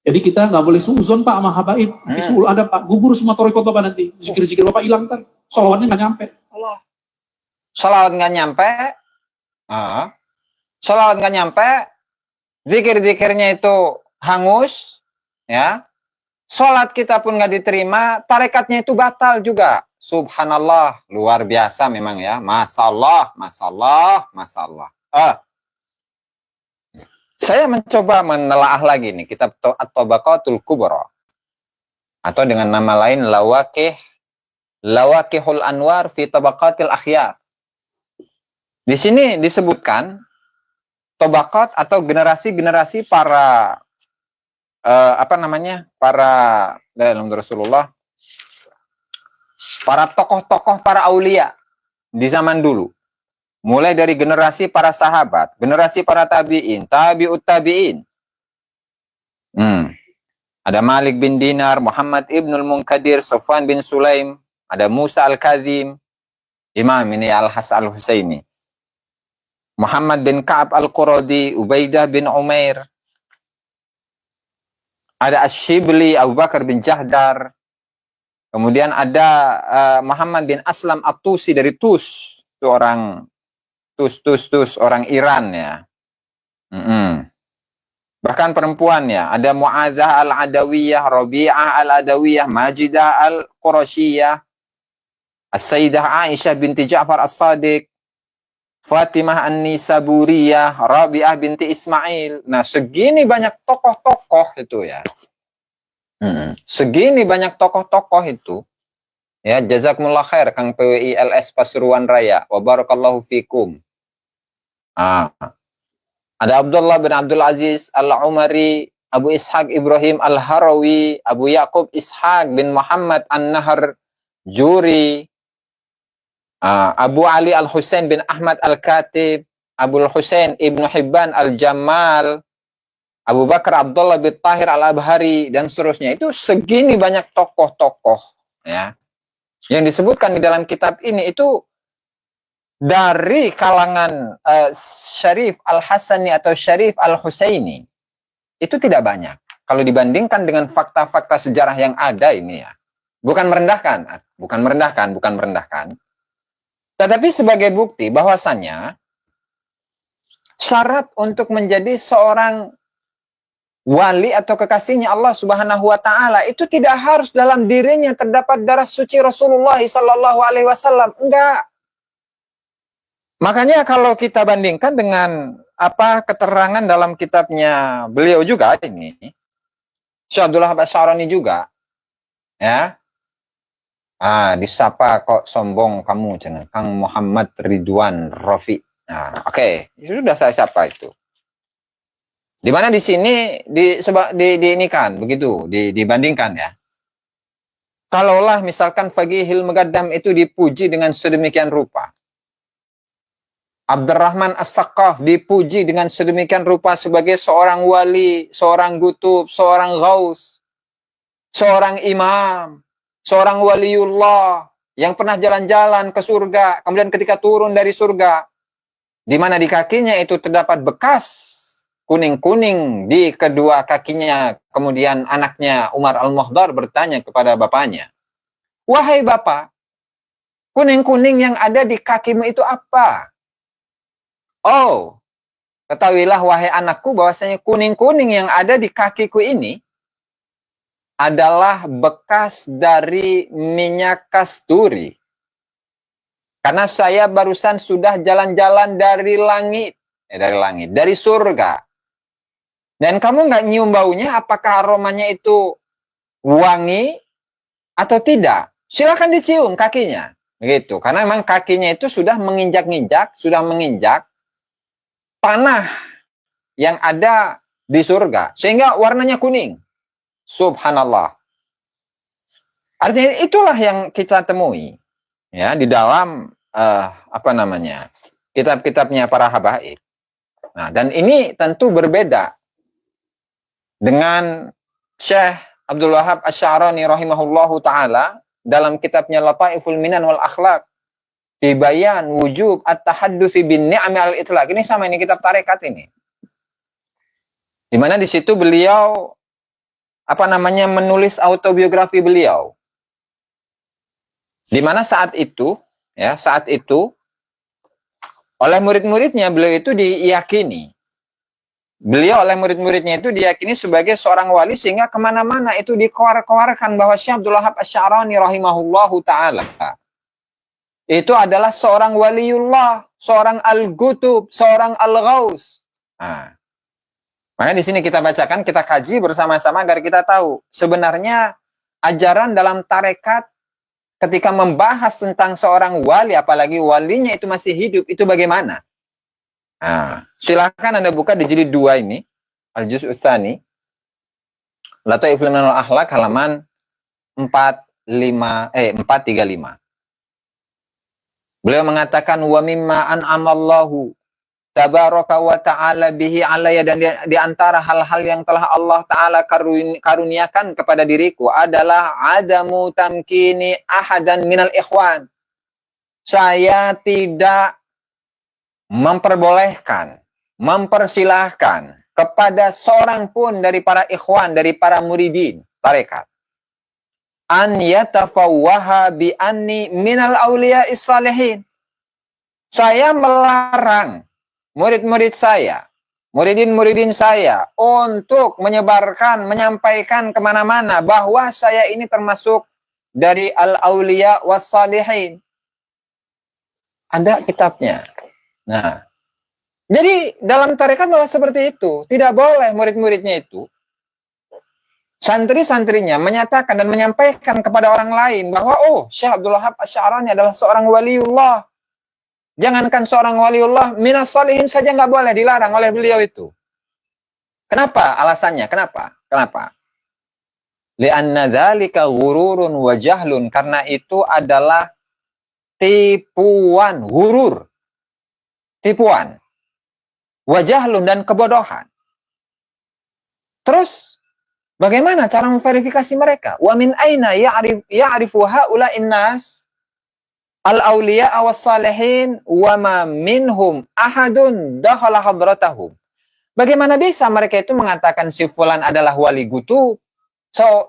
Jadi kita nggak boleh suuzon Pak sama habaib. Bisul ada Pak, gugur semua torikot Bapak nanti. Zikir-zikir Bapak hilang kan. Sholawatnya nggak nyampe. Allah. Sholawat nggak nyampe. Sholawat nggak nyampe. Zikir-zikirnya itu hangus. Ya. Sholat kita pun nggak diterima. Tarekatnya itu batal juga. Subhanallah. Luar biasa memang ya. Masallah. Saya mencoba menelaah lagi nih kitab At-Tabaqatul Kubra atau dengan nama lain Lawaqihul Anwar fi Tabaqatil Akhyar. Di sini disebutkan tabaqat atau generasi-generasi para dalam Rasulullah, para tokoh-tokoh, para aulia di zaman dulu. Mulai dari generasi para sahabat, generasi para tabi'in, tabi'ut tabi'in. Ada Malik bin Dinar, Muhammad ibnul Munkadir, Sufyan bin Sulaim, ada Musa al-Kazim, Imam ini Al-Hasan al-Husaini. Muhammad bin Ka'ab al-Quradi, Ubaidah bin Umair. Ada Ash-Shibli, Abu Bakar bin Jahdar. Kemudian ada Muhammad bin Aslam At-Tusi dari Tus. Itu orang orang Iran ya. Bahkan perempuan ya. Ada Mu'adzah al-Adawiyah, Rabi'ah al-Adawiyah, Majidah al-Qurashiyah, As-Sayyidah Aisyah binti Ja'far as-Sadiq, Fatimah an-Nisaburiyah, Rabi'ah binti Ismail. Nah, segini banyak tokoh-tokoh itu ya. Segini banyak tokoh-tokoh itu. Ya, jazakumullah khair Kang PWI LS Pasuruan Raya. Wa barakallahu fikum. Ada Abdullah bin Abdul Aziz Al-Umari, Abu Ishaq Ibrahim Al-Harawi, Abu Yaqub Ishaq bin Muhammad An-Nahar Juri, Abu Ali Al-Husain bin Ahmad Al-Katib, Abu Husain Ibnu Hibban Al-Jamal, Abu Bakar Abdullah bin Tahir Al-Abhari, dan seterusnya. Itu segini banyak tokoh-tokoh ya yang disebutkan di dalam kitab ini. Itu dari kalangan Syarif Al-Hasani atau Syarif Al-Husaini itu tidak banyak kalau dibandingkan dengan fakta-fakta sejarah yang ada ini ya. Bukan merendahkan. Tetapi sebagai bukti bahwasannya syarat untuk menjadi seorang wali atau kekasihnya Allah Subhanahu wa taala itu tidak harus dalam dirinya terdapat darah suci Rasulullah sallallahu alaihi wasallam. Enggak. Makanya kalau kita bandingkan dengan apa keterangan dalam kitabnya beliau juga ini, Syekh Abdul Wahab Asy'arani juga, ya. Disapa kok sombong kamu cenah, Kang Muhammad Ridwan Rafi. Oke. Sudah saya sapa itu. Di mana di sini ini kan begitu dibandingkan ya. Kalaulah misalkan Faqihil Muqaddam itu dipuji dengan sedemikian rupa, Abdurrahman As-Saqqaf dipuji dengan sedemikian rupa sebagai seorang wali, seorang gutub, seorang ghaus, seorang imam, seorang waliullah yang pernah jalan-jalan ke surga, kemudian ketika turun dari surga, di mana di kakinya itu terdapat bekas kuning-kuning di kedua kakinya. Kemudian anaknya Umar Al-Muhdar bertanya kepada bapaknya, "Wahai bapak, kuning-kuning yang ada di kakimu itu apa?" "Oh, ketahuilah wahai anakku bahwasanya kuning-kuning yang ada di kakiku ini adalah bekas dari minyak kasturi. Karena saya barusan sudah jalan-jalan dari langit, dari surga. Dan kamu nggak nyium baunya, apakah aromanya itu wangi atau tidak? Silakan dicium kakinya." Begitu. Karena memang kakinya itu sudah menginjak tanah yang ada di surga, sehingga warnanya kuning. Subhanallah. Artinya itulah yang kita temui ya di dalam kitab-kitabnya para habaib. Nah, dan ini tentu berbeda dengan Syekh Abdul Wahab Asy'arani rahimahullahu taala dalam kitabnya Lataiful Minan wal Akhlaq fi bayan wujub at-tahaddusi bin ni'ami al-itlaq. Ini sama ini kitab tarekat ini. Di mana di situ beliau menulis autobiografi beliau. Di mana saat itu oleh murid-muridnya beliau itu diyakini. Beliau oleh murid-muridnya itu diyakini sebagai seorang wali, sehingga kemana-mana itu dikoar-koarkan bahwa Syekh Abdul Wahab Asy'arani rahimahullahu ta'ala itu adalah seorang waliullah, seorang al-gutub, seorang al-ghaus. Makanya di sini kita bacakan, kita kaji bersama-sama agar kita tahu sebenarnya ajaran dalam tarekat ketika membahas tentang seorang wali, apalagi walinya itu masih hidup, itu bagaimana. Silakan Anda buka di jilid 2 ini, Al-Juz'u Tsani, Lataiful Minan wal Akhlaq, halaman 435. Beliau mengatakan, wa mimma an'amallahu tabaraka wa ta'ala bihi alaya, dan di antara hal-hal yang telah Allah Ta'ala karuniakan kepada diriku adalah adamu tamkini ahadan minal ikhwan. Saya tidak mempersilahkan kepada seorang pun dari para ikhwan, dari para muridin tarekat, an yatafawwaha bi anni minal awliya'is salihin. Saya melarang murid-murid saya, muridin saya untuk menyampaikan kemana-mana bahwa saya ini termasuk dari al-awliya was salihin. Ada kitabnya. Nah, jadi dalam tarekat malah seperti itu. Tidak boleh murid-muridnya itu, santri-santrinya menyatakan dan menyampaikan kepada orang lain bahwa Syekh Abdul Wahab Asy'arani adalah seorang waliullah. Jangankan seorang waliullah, minas salihin saja nggak boleh, dilarang oleh beliau itu. Kenapa? Alasannya, kenapa? Li'anna dzalika ghururun wa jahlun, karena itu adalah tipuan, ghurur. Tipuan. Wa jahlun, dan kebodohan. Terus bagaimana cara memverifikasi mereka? Wa min aina ya'rifu haula'in nas al-awliya awas salihin wa ma minhum ahadun dakhala hadratahum. Bagaimana bisa mereka itu mengatakan si fulan adalah wali gutub,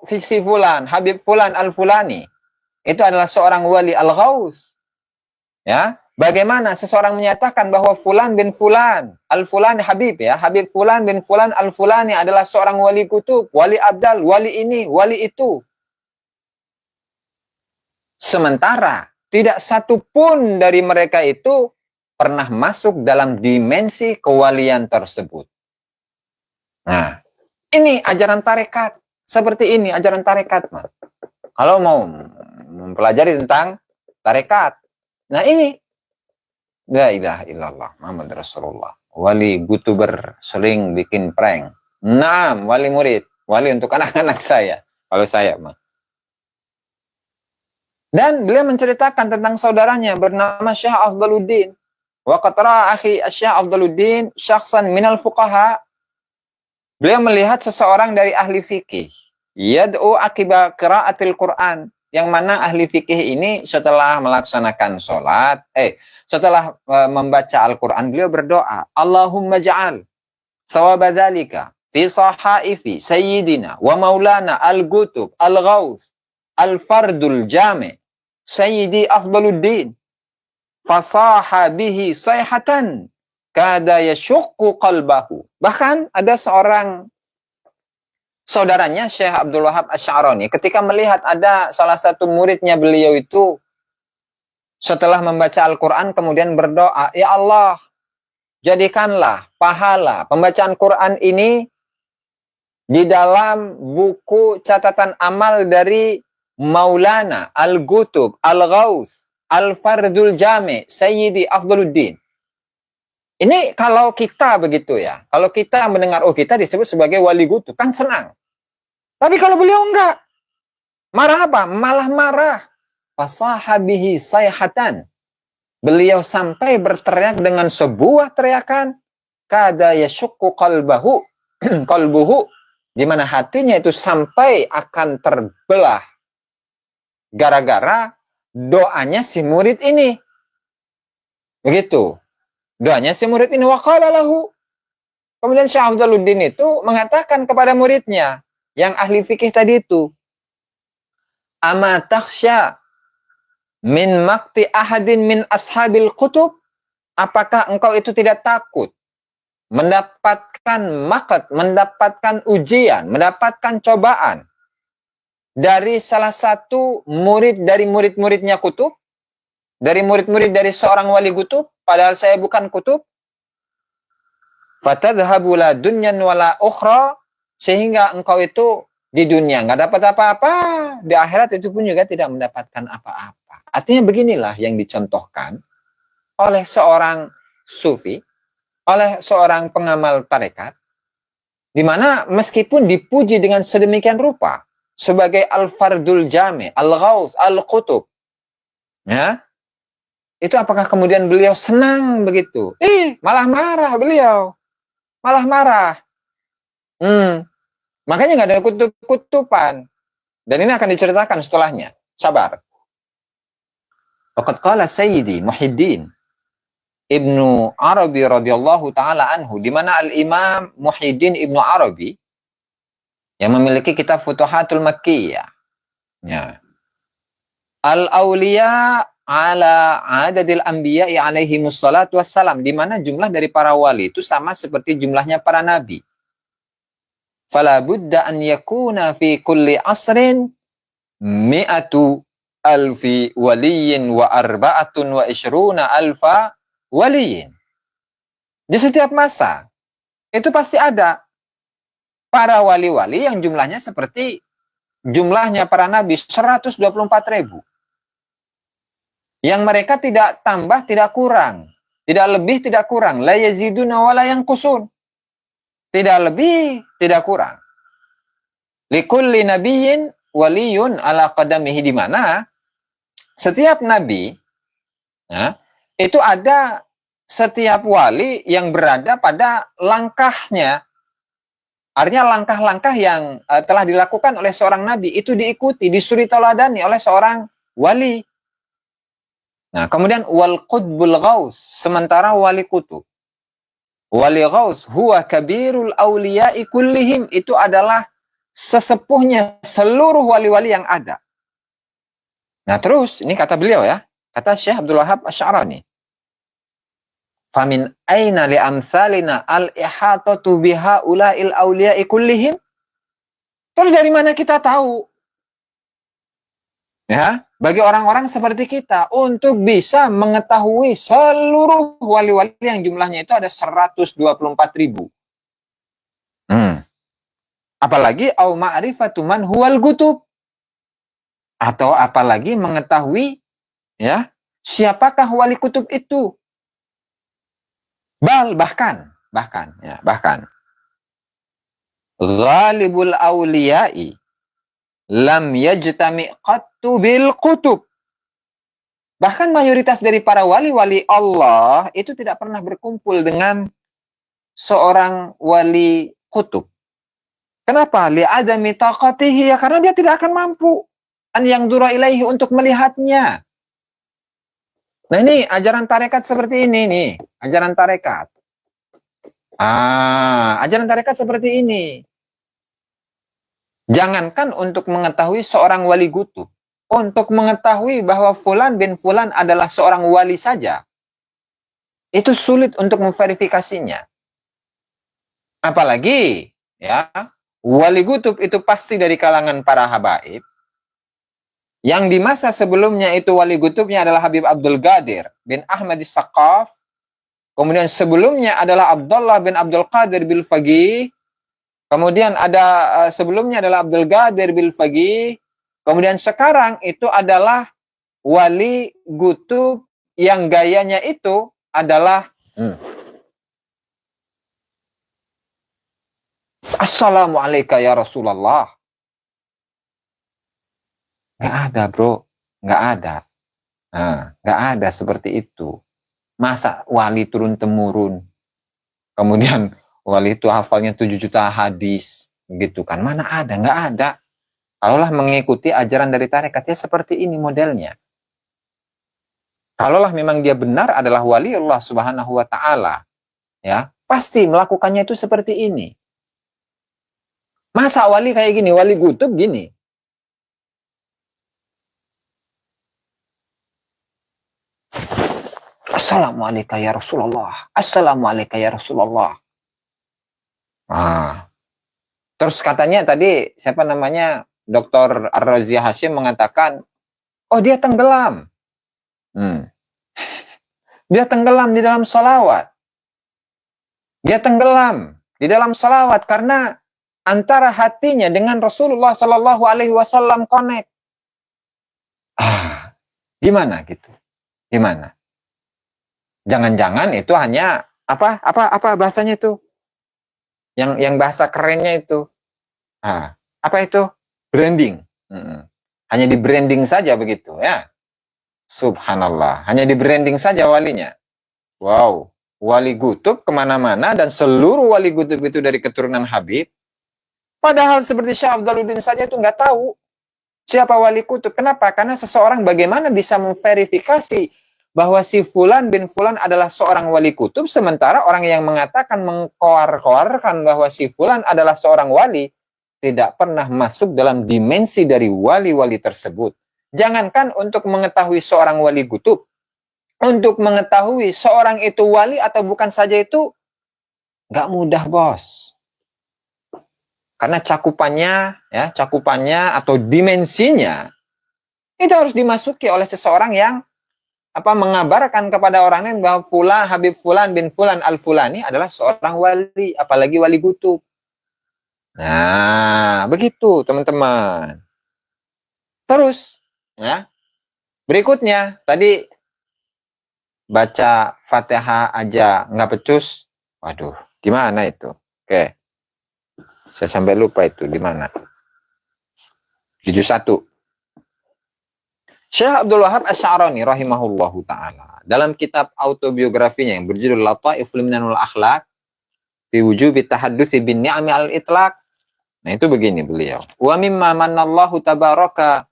si fulan, Habib fulan al-fulani itu adalah seorang wali al-ghaus. Ya, Bagaimana seseorang menyatakan bahwa Fulan bin Fulan, Al-Fulan Habib ya, Habib Fulan bin Fulan Al-Fulani adalah seorang wali kutub, wali abdal, wali ini, wali itu. Sementara tidak satu pun dari mereka itu pernah masuk dalam dimensi kewalian tersebut. Nah, ini ajaran tarekat. Seperti ini ajaran tarekat. Kalau mau mempelajari tentang tarekat. Nah ini. La ilaha illallah Muhammad Rasulullah. Wali youtuber sering bikin prank. Nah, wali murid. Wali untuk anak-anak saya. Kalau saya mah. Dan beliau menceritakan tentang saudaranya bernama Syekh Afdaluddin. Wa qatra akhi Syekh Afdaluddin syakhsan minal fuqaha. Beliau melihat seseorang dari ahli fikih. Yad'u akiba qiraatil Quran. Yang mana ahli fikih ini setelah melaksanakan sholat, setelah membaca Al-Quran, beliau berdoa, Allahumma ja'al thawaba dzalika fi sahaifi sayyidina wa maulana al-gutub al-ghaus al-fardul jami' sayyidi Afdaluddin fasaha bihi sayhatan kada yashuqqu qalbahu. Bahkan ada seorang saudaranya Syekh Abdul Wahab Asy-Sya'rani ketika melihat ada salah satu muridnya beliau itu setelah membaca Al-Quran kemudian berdoa, ya Allah, jadikanlah pahala pembacaan Quran ini di dalam buku catatan amal dari Maulana Al-Gutub Al-Ghaus Al-Fardul Jami' Sayyidi Afdaluddin. Ini kalau kita begitu ya, kalau kita mendengar, oh kita disebut sebagai wali gutub, kan senang. Tapi kalau beliau enggak, marah apa? Malah marah. Fasahabihi sayhatan. Beliau sampai berteriak dengan sebuah teriakan, kada yashukku qalbahu, qalbuhu, di mana hatinya itu sampai akan terbelah gara-gara doanya si murid ini. Begitu. Doanya si murid ini waqala lahu. Kemudian Syekh Afdaluddin itu mengatakan kepada muridnya yang ahli fikih tadi itu, ama takhsya min maqti ahadin min ashabil kutub? Apakah engkau itu tidak takut mendapatkan maqat, mendapatkan ujian, mendapatkan cobaan dari salah satu murid dari murid-muridnya kutub? Dari murid-murid dari seorang wali kutub, padahal saya bukan kutub. Fatadhabu la dunyan wala ukhra, sehingga engkau itu di dunia nggak dapat apa-apa, di akhirat itu pun juga tidak mendapatkan apa-apa. Artinya beginilah yang dicontohkan oleh seorang sufi, oleh seorang pengamal tarekat, di mana meskipun dipuji dengan sedemikian rupa sebagai al-fardul jami, al-ghaus, al-qutub, ya, itu apakah kemudian beliau senang begitu? Malah marah beliau. Malah marah. Makanya nggak ada kutub-kutupan. Dan ini akan diceritakan setelahnya. Sabar. Waqad qala Sayyidi Muhyiddin Ibnu Arabi radhiyallahu taala anhu, di mana Al-Imam Muhyiddin Ibnu Arabi yang memiliki kitab Futuhatul Makkiyah. Ya. Al-Awliya ala adadil anbiya'i alaihi mussalatu wassalam, di mana jumlah dari para wali itu sama seperti jumlahnya para nabi. Fala budda an yakuna fi kulli asrin mi'atu alfi waliyin wa arba'atun wa ishruna alfa waliyin. Di setiap masa itu pasti ada para wali-wali yang jumlahnya seperti jumlahnya para nabi 124.000. Yang mereka tidak tambah, tidak kurang. Tidak lebih, tidak kurang. La yaziduna wa la yanqusun. Tidak lebih, tidak kurang. Likulli nabiyyin waliyun ala qadamihi, di mana setiap nabi, ya, itu ada setiap wali yang berada pada langkahnya. Artinya langkah-langkah yang telah dilakukan oleh seorang nabi itu diikuti, disuri tauladani oleh seorang wali. Nah, kemudian wal qutbul ghaus, sementara wali kutub. Wali ghaus huwa kabirul awliya'i kullihim, itu adalah sesepuhnya seluruh wali-wali yang ada. Nah, terus ini kata beliau ya, kata Syekh Abdul Wahab Asy-Sya'rani. Famin aina li amsalina al-ihatatu biha ula'il awliya'i kullihim. Terus dari mana kita tahu? Ya, bagi orang-orang seperti kita untuk bisa mengetahui seluruh wali-wali yang jumlahnya itu ada 124.000. Apalagi au ma'rifatu man huwal gutub. Atau apalagi mengetahui ya, siapakah wali kutub itu? Bahkan ghalibul awliya'i lam yajtami qattu bil kutub. Bahkan mayoritas dari para wali-wali Allah itu tidak pernah berkumpul dengan seorang wali kutub. Kenapa? Li'adami taqatihi, ya karena dia tidak akan mampu an yang dura ilaihi untuk melihatnya. Nah ini ajaran tarekat seperti ini nih, ajaran tarekat. Ajaran tarekat seperti ini. Jangankan untuk mengetahui seorang wali kutub, untuk mengetahui bahwa fulan bin fulan adalah seorang wali saja, itu sulit untuk memverifikasinya. Apalagi ya, wali kutub itu pasti dari kalangan para habaib. Yang di masa sebelumnya itu wali kutubnya adalah Habib Abdul Qadir bin Ahmad As-Saqqaf. Kemudian sebelumnya adalah Abdullah bin Abdul Qadir bil Faqih. Kemudian ada sebelumnya adalah Abdul Qadir bil Faqih. Kemudian sekarang itu adalah wali kutub yang gayanya itu adalah Assalamualaikum ya Rasulullah. Nggak ada bro, nggak ada. Nggak ada seperti itu. Masa wali turun-temurun, kemudian wali itu hafalnya 7 juta hadis, gitu kan? Mana ada, nggak ada. Kalaulah mengikuti ajaran dari tarekatnya seperti ini modelnya. Kalaulah memang dia benar adalah wali Allah Subhanahu wa Ta'ala, ya pasti melakukannya itu seperti ini. Masa wali kayak gini, wali kutub gini? Assalamualaikum ya Rasulullah. Assalamualaikum ya Rasulullah. Terus katanya tadi siapa namanya Dr. Ar-Razi Hashim mengatakan, oh dia tenggelam. Dia tenggelam di dalam sholawat. Dia tenggelam di dalam sholawat karena antara hatinya dengan Rasulullah Sallallahu Alaihi Wasallam connect. Gimana gitu? Gimana? Jangan-jangan itu hanya apa bahasanya itu? Yang bahasa kerennya itu. Apa itu? Branding. Hanya di branding saja begitu ya. Subhanallah. Hanya di branding saja walinya. Wow. Wali kutub kemana-mana dan seluruh wali kutub itu dari keturunan Habib. Padahal seperti Syekh Afdaluddin saja itu nggak tahu siapa wali kutub. Kenapa? Karena seseorang bagaimana bisa memverifikasi bahwa si fulan bin fulan adalah seorang wali kutub, sementara orang yang mengatakan mengkoar-koarkan bahwa si fulan adalah seorang wali tidak pernah masuk dalam dimensi dari wali-wali tersebut. Jangankan untuk mengetahui seorang wali kutub, untuk mengetahui seorang itu wali atau bukan saja itu nggak mudah, bos. Karena cakupannya atau dimensinya itu harus dimasuki oleh seseorang yang mengabarkan kepada orang lain bahwa fulan Habib fulan bin fulan al-fulani adalah seorang wali, apalagi wali kutub. Nah, begitu teman-teman. Terus ya, berikutnya tadi baca Fatihah aja nggak pecus. Waduh, gimana itu? Oke. Saya sampai lupa itu di mana. Di juz 1. Syekh Abdul Wahab Asy-Sya'rani rahimahullahu taala dalam kitab autobiografinya yang berjudul Lataiful Minanul Akhlaq fi wujubi tahadduts bin ni'ami al-itlaq. Nah, itu begini beliau. Wa mimma manallahu tabaraka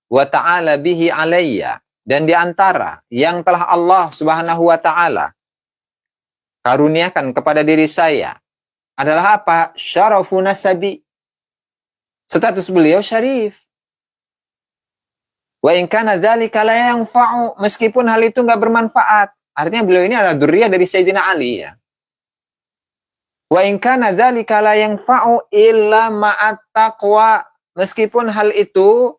wa ta'ala bihi alayya, dan di antara yang telah Allah Subhanahu wa taala karuniakan kepada diri saya adalah apa? Syarafu nasabi. Status beliau syarif. Wa in kana dzalika la yanfa'u, meskipun hal itu enggak bermanfaat. Artinya beliau ini adalah dzurriyyah dari Sayyidina Ali ya. Wa in kana dzalika la yanfa'u illa ma'at taqwa. Meskipun hal itu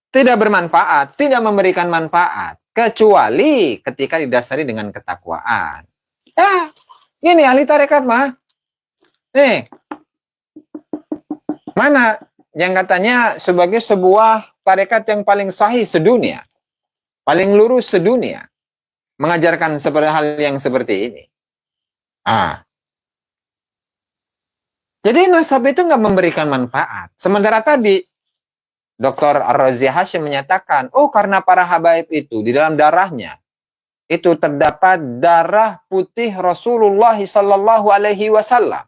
tidak bermanfaat, tidak memberikan manfaat, kecuali ketika didasari dengan ketakwaan. Ya, ini ahli tarekat mah. Nih, mana yang katanya sebagai sebuah tarekat yang paling sahih sedunia, paling lurus sedunia, mengajarkan seperti hal yang seperti ini. Jadi nasab itu nggak memberikan manfaat. Sementara tadi Dr. Ar-Razi Hashim menyatakan, oh karena para habaib itu di dalam darahnya itu terdapat darah putih Rasulullah Sallallahu Alaihi Wasallam.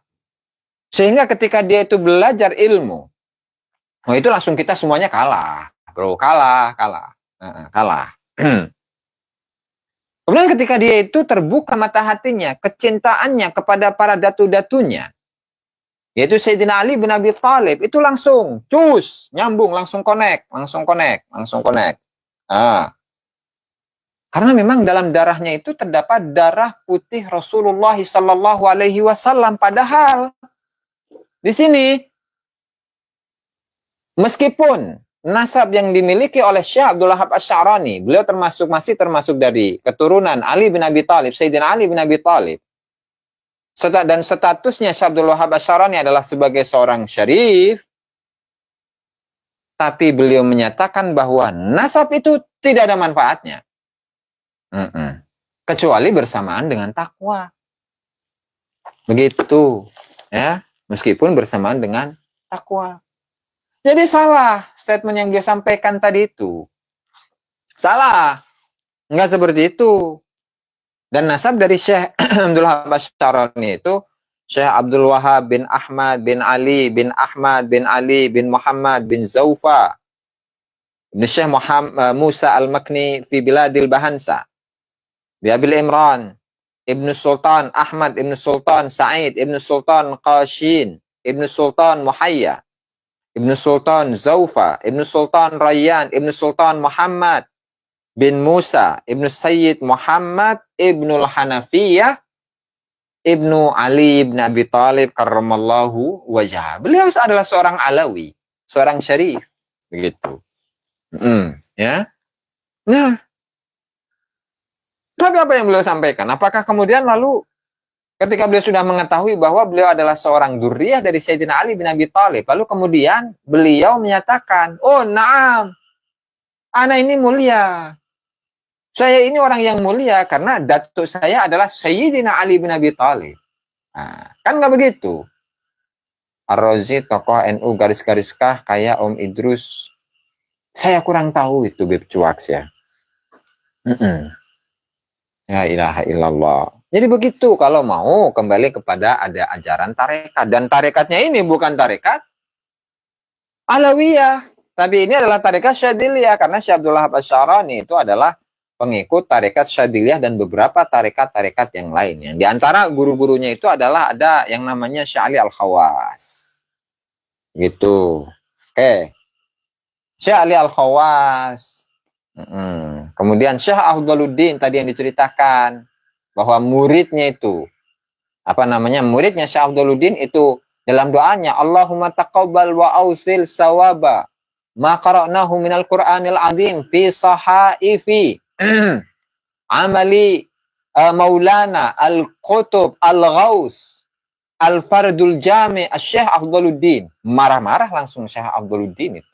Sehingga ketika dia itu belajar ilmu, oh itu langsung kita semuanya kalah, bro, kalah. Kemudian ketika dia itu terbuka mata hatinya, kecintaannya kepada para datu-datunya, yaitu Sayyidina Ali bin Abi Thalib, itu langsung cus, nyambung, langsung connect. Karena memang dalam darahnya itu terdapat darah putih Rasulullah Sallallahu Alaihi Wasallam. Padahal di sini, meskipun nasab yang dimiliki oleh Syekh Abdul Wahab Asy-Sya'rani, beliau masih termasuk dari keturunan Ali bin Abi Thalib, Sayyidina Ali bin Abi Thalib. Dan statusnya Syekh Abdul Wahab Asy-Sya'rani adalah sebagai seorang syarif, tapi beliau menyatakan bahwa nasab itu tidak ada manfaatnya. Kecuali bersamaan dengan takwa. Begitu, ya, meskipun bersamaan dengan takwa. Jadi salah statement yang dia sampaikan tadi itu. Salah. Enggak seperti itu. Dan nasab dari Syekh Abdul Wahab Asy-Sya'rani itu Syekh Abdul Wahab bin Ahmad bin Ali bin Ahmad bin Ali bin Muhammad bin Zaufa bin Syekh Muhammad Musa Al-Makni fi Biladil Bahansa bi Abil Imran Ibnu Sultan Ahmad Ibnu Sultan Sa'id Ibnu Sultan Qashin Ibnu Sultan Muhayya Ibnu Sultan Zaufa, Ibnu Sultan Rayyan, Ibnu Sultan Muhammad bin Musa, Ibnu Sayyid Muhammad, Ibnu Hanafiyah, Ibnu Ali bin Abi Thalib karramallahu wajhah. Beliau adalah seorang Alawi, seorang syarif, begitu. Ya. Nah, tapi apa yang beliau sampaikan? Apakah kemudian lalu ketika beliau sudah mengetahui bahwa beliau adalah seorang dzurriyyah dari Sayyidina Ali bin Abi Thalib, lalu kemudian beliau menyatakan, oh na'am, ana ini mulia. Saya ini orang yang mulia karena datuk saya adalah Sayyidina Ali bin Abi Thalib. Nah, kan nggak begitu. Ar-Razi tokoh NU garis-gariskah kayak Om Idrus? Saya kurang tahu itu Beb Cuaks ya. Ya ilaha illallah. Jadi begitu kalau mau kembali kepada ada ajaran tarekat. Dan tarekatnya ini bukan tarekat Alawiyah. Tapi ini adalah tarekat Syadziliyah. Karena Syekh Abdul Wahab Asy-Sya'rani itu adalah pengikut tarekat Syadziliyah dan beberapa tarekat-tarekat yang lainnya. Di antara guru-gurunya itu adalah ada yang namanya Syekh Ali Al-Khawas. Gitu. Oke. Syekh Ali Al-Khawas. Kemudian Syekh Afdaluddin tadi yang diceritakan bahwa muridnya itu muridnya Syekh Afdaluddin itu dalam doanya Allahumma taqabbal wa ausil sawaba ma qara'nahu minal Qur'anil azim fi sahaifi amali Maulana Al-Qutub Al-Ghaus Al-Fardul Jami' Syekh Afdaluddin. Marah-marah langsung Syekh Afdaluddin itu.